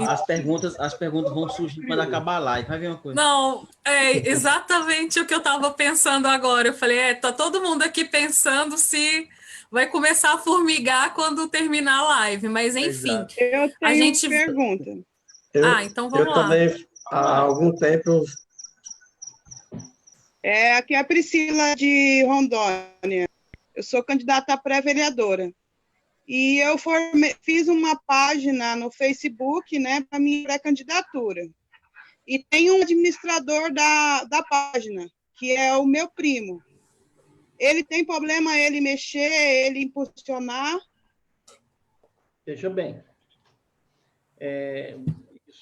As perguntas vão surgir quando acabar a live. Vai ver uma coisa. Não, é exatamente o que eu estava pensando agora. Eu falei, tá todo mundo aqui pensando se vai começar a formigar quando terminar a live. Mas, enfim. Eu tenho uma pergunta. Então vamos lá. Eu também, há algum tempo... Aqui é a Priscila de Rondônia. Eu sou candidata a pré-vereadora. E eu fiz uma página no Facebook, né, para minha pré-candidatura. E tem um administrador da página, que é o meu primo. Ele tem problema ele mexer, ele impulsionar? Veja bem.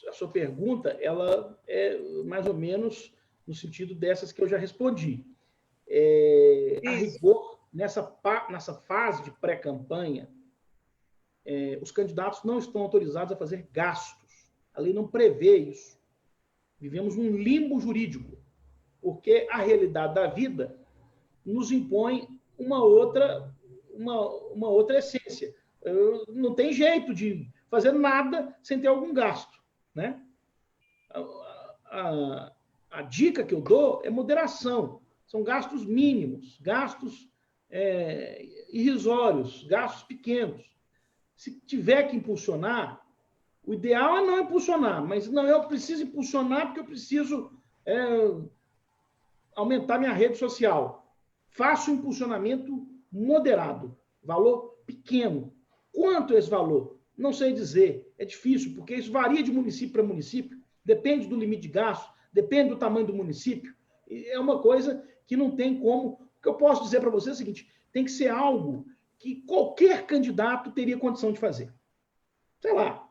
A sua pergunta, ela é mais ou menos no sentido dessas que eu já respondi. A rigor, nessa fase de pré-campanha, os candidatos não estão autorizados a fazer gastos. A lei não prevê isso. Vivemos num limbo jurídico, porque a realidade da vida nos impõe uma outra essência. Não tem jeito de fazer nada sem ter algum gasto, né? A dica que eu dou é moderação. São gastos mínimos, gastos irrisórios, gastos pequenos. Se tiver que impulsionar, o ideal é não impulsionar, mas não, eu preciso impulsionar porque eu preciso aumentar minha rede social. Faço um impulsionamento moderado, valor pequeno. Quanto é esse valor? Não sei dizer, é difícil, porque isso varia de município para município, depende do limite de gasto, depende do tamanho do município. É uma coisa que não tem como... O que eu posso dizer para você é o seguinte, tem que ser algo que qualquer candidato teria condição de fazer. Sei lá,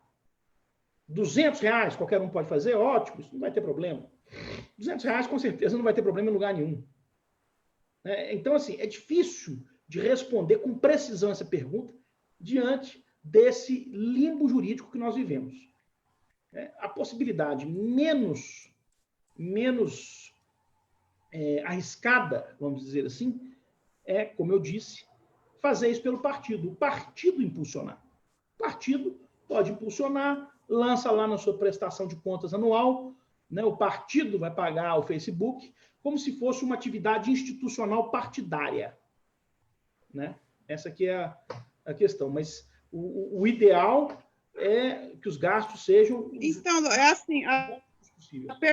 R$200 qualquer um pode fazer, ótimo, isso não vai ter problema. R$200 com certeza não vai ter problema em lugar nenhum. Então, assim, é difícil de responder com precisão essa pergunta diante desse limbo jurídico que nós vivemos. A possibilidade menos arriscada, vamos dizer assim, como eu disse, fazer isso pelo partido. O partido impulsionar. O partido pode impulsionar, lança lá na sua prestação de contas anual, né? O partido vai pagar o Facebook como se fosse uma atividade institucional partidária, né? Essa aqui é a questão. Mas o ideal é que os gastos sejam... Então, é assim,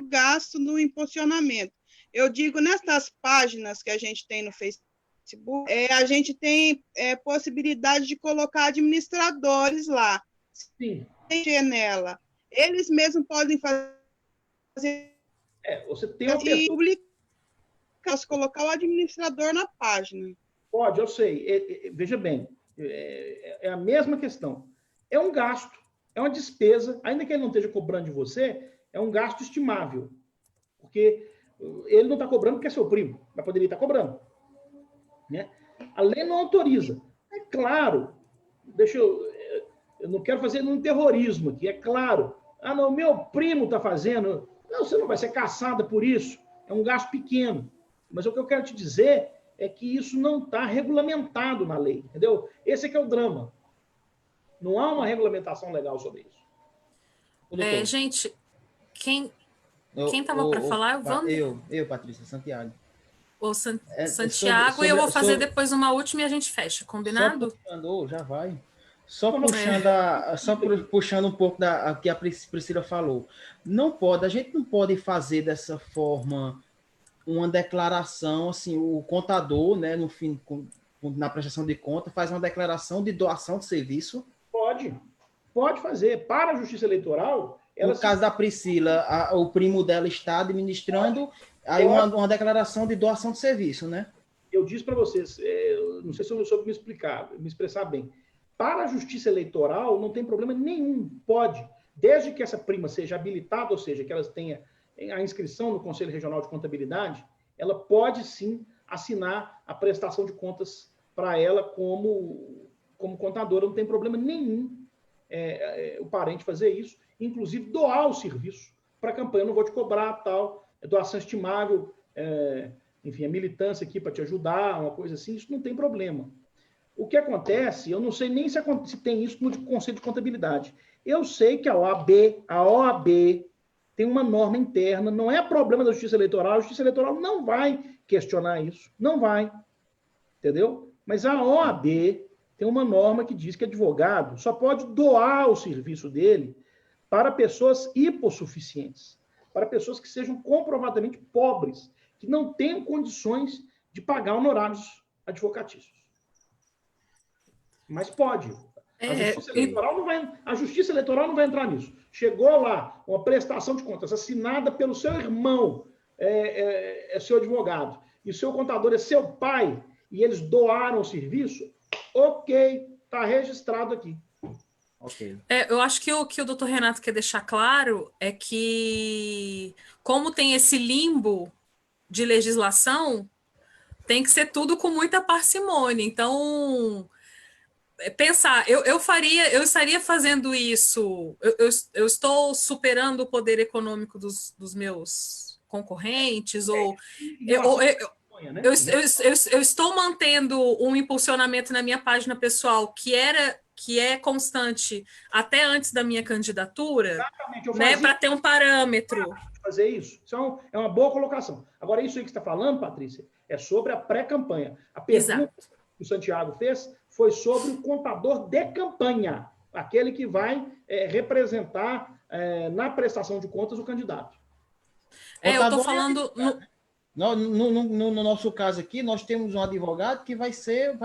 gasto no impulsionamento. Eu digo, nessas páginas que a gente tem no Facebook, a gente tem possibilidade de colocar administradores lá. Sim. Nela. Eles mesmos podem fazer... você tem uma pessoa... Posso colocar o administrador na página. Pode, eu sei. Veja bem, é a mesma questão. É um gasto, é uma despesa, ainda que ele não esteja cobrando de você, é um gasto estimável. Porque ele não está cobrando porque é seu primo, mas poderia estar cobrando. Né? A lei não autoriza. É claro, eu não quero fazer um terrorismo aqui, é claro. Ah, não, meu primo está fazendo. Não, você não vai ser caçada por isso. É um gasto pequeno. Mas o que eu quero te dizer é que isso não está regulamentado na lei, entendeu? Esse é que é o drama. Não há uma regulamentação legal sobre isso. Gente, quem estava para falar? Vamos... Eu, Patrícia, Santiago. Santiago, e eu vou fazer depois uma última e a gente fecha, combinado? Já vai. Puxando um pouco da que a Priscila falou. A gente não pode fazer dessa forma uma declaração, assim, o contador, né, no fim, na prestação de conta, faz uma declaração de doação de serviço? Pode fazer. Para a Justiça Eleitoral... No caso da Priscila, o primo dela está administrando, aí uma declaração de doação de serviço, né? Eu disse para vocês, não sei se eu soube me expressar bem. Para a Justiça Eleitoral, não tem problema nenhum. Pode, desde que essa prima seja habilitada, ou seja, que ela tenha a inscrição no Conselho Regional de Contabilidade, ela pode sim assinar a prestação de contas para ela como contadora. Não tem problema nenhum o parente fazer isso, inclusive doar o serviço para a campanha. Eu não vou te cobrar tal, doação estimável, enfim, a militância aqui para te ajudar, uma coisa assim, isso não tem problema. O que acontece, eu não sei nem se tem isso no Conselho de Contabilidade. Eu sei que a OAB tem uma norma interna, não é problema da Justiça Eleitoral, a Justiça Eleitoral não vai questionar isso, não vai, entendeu? Mas a OAB tem uma norma que diz que advogado só pode doar o serviço dele para pessoas hipossuficientes, para pessoas que sejam comprovadamente pobres, que não tenham condições de pagar honorários advocatícios. Mas pode. A Justiça Eleitoral não vai entrar nisso. Chegou lá uma prestação de contas assinada pelo seu irmão, seu advogado, e o seu contador é seu pai, e eles doaram o serviço, ok, está registrado aqui. Okay. Eu acho que o que o doutor Renato quer deixar claro é que, como tem esse limbo de legislação, tem que ser tudo com muita parcimônia. Então, eu estaria fazendo isso, eu estou superando o poder econômico dos meus concorrentes, eu estou mantendo um impulsionamento na minha página pessoal que é constante até antes da minha candidatura, né, para ter um parâmetro. Fazer isso. Isso é uma boa colocação. Agora, isso aí que você está falando, Patrícia, é sobre a pré-campanha. A pergunta que o Santiago fez foi sobre o contador de campanha, aquele que vai representar na prestação de contas o candidato. Eu estou falando... No nosso caso aqui, nós temos um advogado que vai ser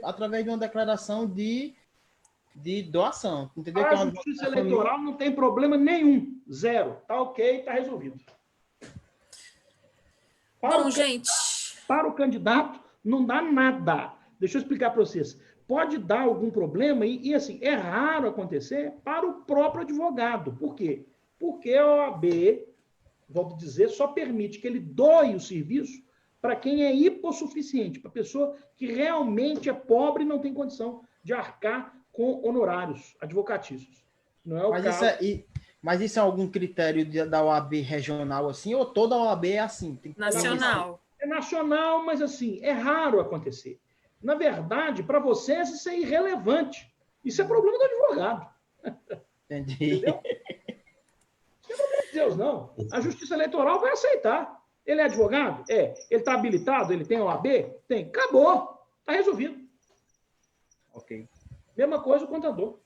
através de uma declaração de doação. Entendeu? A Justiça Eleitoral não tem problema nenhum. Zero. Tá ok, tá resolvido. Para o candidato, não dá nada. Deixa eu explicar para vocês. Pode dar algum problema e assim, é raro acontecer para o próprio advogado. Por quê? Porque a OAB, volto a dizer, só permite que ele doe o serviço para quem é hipossuficiente, para a pessoa que realmente é pobre e não tem condição de arcar com honorários advocatícios. Não é o caso. Mas isso é algum critério da OAB regional assim, ou toda a OAB é assim? Nacional. É nacional, mas assim, é raro acontecer. Na verdade, para vocês, isso é irrelevante. Isso é problema do advogado. Entendi. Entendeu? Não é problema de Deus, não. A Justiça Eleitoral vai aceitar. Ele é advogado? É. Ele está habilitado? Ele tem OAB? Tem. Acabou. Está resolvido. Ok. Mesma coisa o contador.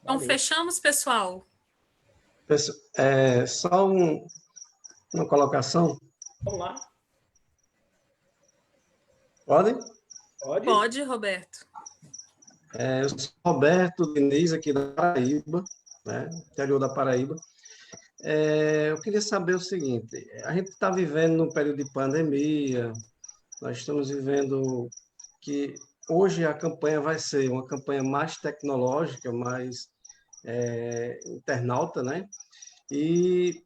Então, fechamos, pessoal. Só uma colocação. Vamos lá. Pode? Pode, Roberto. Eu sou Roberto Diniz, aqui da Paraíba, né? Interior da Paraíba. Eu queria saber o seguinte: a gente está vivendo num período de pandemia, nós estamos vivendo que hoje a campanha vai ser uma campanha mais tecnológica, mais internauta, né? E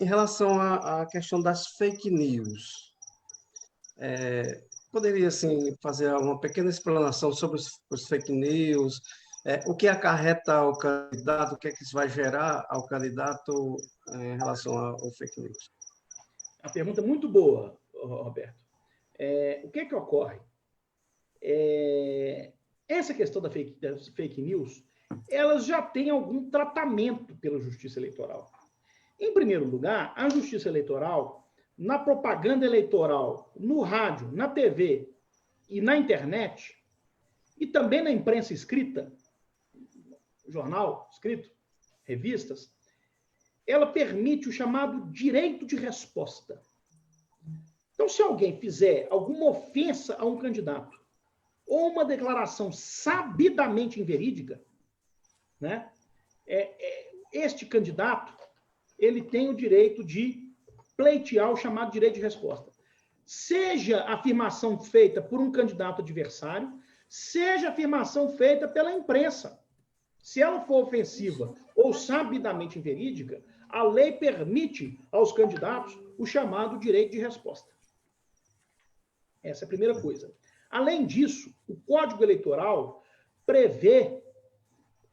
em relação à questão das fake news, poderia, assim, fazer uma pequena explanação sobre os fake news, o que acarreta ao candidato, o que é que isso vai gerar ao candidato em relação ao fake news? A pergunta é muito boa, Roberto. O que é que ocorre? Essa questão das fake news, elas já têm algum tratamento pela Justiça Eleitoral. Em primeiro lugar, a Justiça Eleitoral, na propaganda eleitoral, no rádio, na TV e na internet, e também na imprensa escrita, jornal escrito, revistas, ela permite o chamado direito de resposta. Então, se alguém fizer alguma ofensa a um candidato ou uma declaração sabidamente inverídica, né, este candidato ele tem o direito de pleitear o chamado direito de resposta. Seja a afirmação feita por um candidato adversário, seja a afirmação feita pela imprensa. Se ela for ofensiva ou sabidamente inverídica, a lei permite aos candidatos o chamado direito de resposta. Essa é a primeira coisa. Além disso, o Código Eleitoral prevê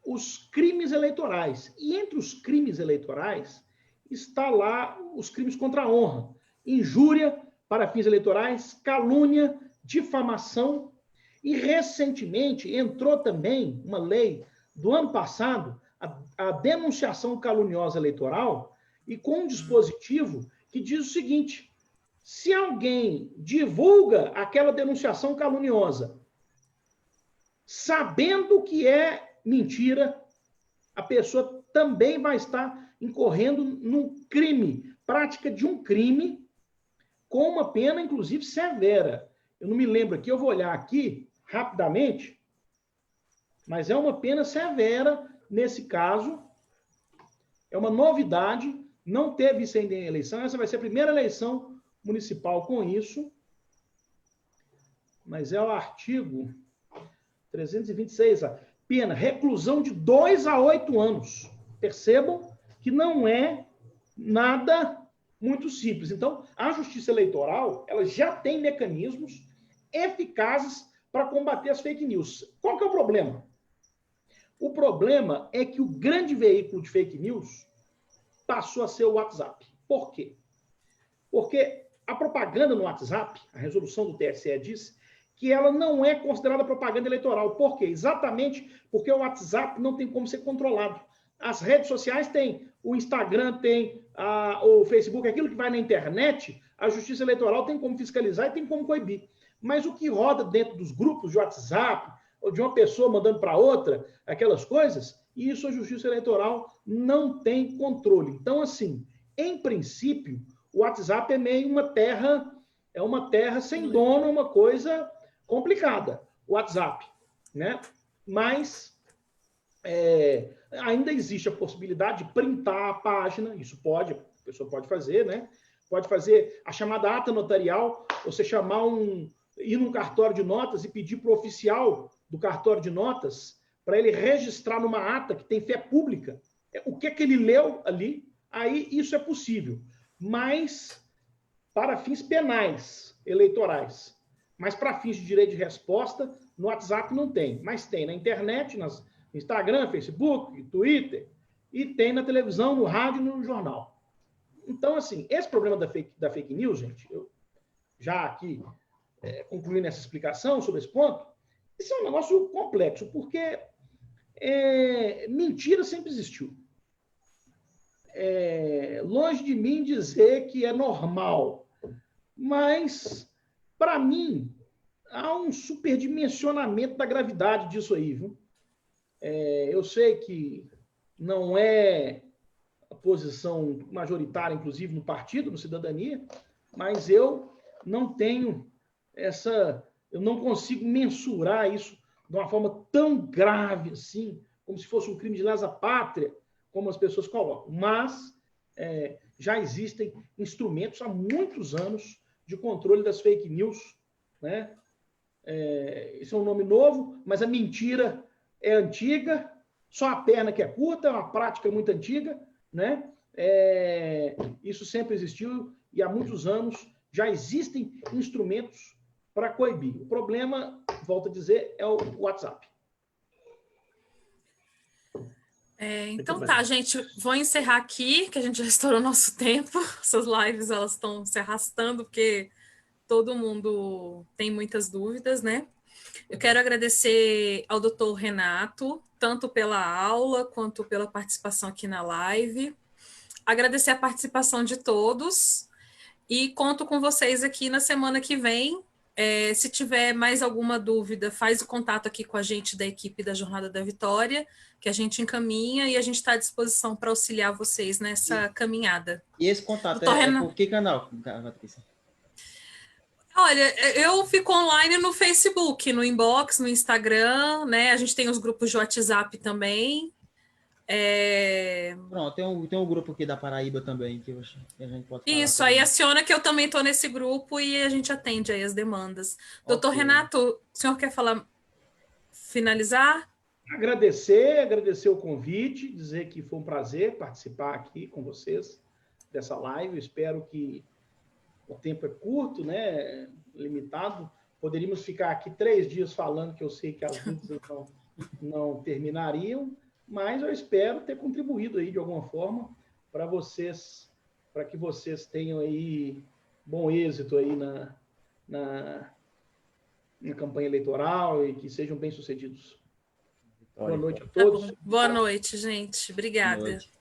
os crimes eleitorais. E entre os crimes eleitorais está lá os crimes contra a honra, injúria para fins eleitorais, calúnia, difamação. E recentemente entrou também uma lei do ano passado, a denunciação caluniosa eleitoral, e com um dispositivo que diz o seguinte: se alguém divulga aquela denunciação caluniosa, sabendo que é mentira, a pessoa também vai estar incorrendo num crime, prática de um crime, com uma pena, inclusive, severa. Eu não me lembro aqui, eu vou olhar aqui rapidamente, mas é uma pena severa nesse caso. É uma novidade, não teve isso ainda em eleição, essa vai ser a primeira eleição municipal com isso, mas é o artigo 326, a pena, reclusão de 2 a 8 anos. Percebam que não é nada muito simples. Então, a Justiça Eleitoral, ela já tem mecanismos eficazes para combater as fake news. Qual que é o problema? O problema é que o grande veículo de fake news passou a ser o WhatsApp. Por quê? Porque a propaganda no WhatsApp, a resolução do TSE diz que ela não é considerada propaganda eleitoral. Por quê? Exatamente porque o WhatsApp não tem como ser controlado. As redes sociais têm, o Instagram tem, o Facebook, aquilo que vai na internet, a Justiça Eleitoral tem como fiscalizar e tem como coibir. Mas o que roda dentro dos grupos de WhatsApp, ou de uma pessoa mandando para outra, aquelas coisas, isso a Justiça Eleitoral não tem controle. Então, assim, em princípio, o WhatsApp é meio uma terra sem dono, uma coisa complicada, o WhatsApp, né? Mas ainda existe a possibilidade de printar a página, isso pode, a pessoa pode fazer, né? Pode fazer a chamada ata notarial, você ir num cartório de notas e pedir para o oficial do cartório de notas para ele registrar numa ata que tem fé pública o que ele leu ali, aí isso é possível. Mas para fins penais, eleitorais. Mas para fins de direito de resposta, no WhatsApp não tem. Mas tem na internet, no Instagram, Facebook, Twitter, e tem na televisão, no rádio e no jornal. Então, assim, esse problema da fake news, gente, eu já aqui concluindo essa explicação sobre esse ponto, isso é um negócio complexo, porque mentira sempre existiu. Longe de mim dizer que é normal, mas, para mim, há um superdimensionamento da gravidade disso aí, viu? Eu sei que não é a posição majoritária, inclusive, no partido, no Cidadania, mas eu não tenho eu não consigo mensurar isso de uma forma tão grave assim, como se fosse um crime de lesa pátria, como as pessoas colocam. Mas já existem instrumentos há muitos anos de controle das fake news, né? Isso é um nome novo, mas a mentira é antiga, só a perna que é curta, é uma prática muito antiga, né? Isso sempre existiu e há muitos anos já existem instrumentos para coibir. O problema, volto a dizer, é o WhatsApp. Então tá, gente, vou encerrar aqui, que a gente já estourou nosso tempo. Essas lives, elas estão se arrastando, porque todo mundo tem muitas dúvidas, né? Eu quero agradecer ao doutor Renato, tanto pela aula, quanto pela participação aqui na live. Agradecer a participação de todos e conto com vocês aqui na semana que vem. Se tiver mais alguma dúvida, faz o contato aqui com a gente da equipe da Jornada da Vitória, que a gente encaminha e a gente está à disposição para auxiliar vocês nessa caminhada. E esse contato é por que canal, Patrícia? Olha, eu fico online no Facebook, no inbox, no Instagram, né? A gente tem os grupos de WhatsApp também. Pronto, tem um grupo aqui da Paraíba também, que a gente pode falar. Isso, aí aciona que eu também estou nesse grupo e a gente atende aí as demandas. Doutor Renato, o senhor quer finalizar? Agradecer o convite, dizer que foi um prazer participar aqui com vocês dessa live. Eu espero que o tempo é curto, né? Limitado. Poderíamos ficar aqui 3 dias falando, que eu sei que as dúvidas não terminariam, mas eu espero ter contribuído aí de alguma forma para que vocês tenham aí bom êxito aí na campanha eleitoral e que sejam bem-sucedidos. Boa noite a todos. Boa noite, gente. Obrigada. Boa noite.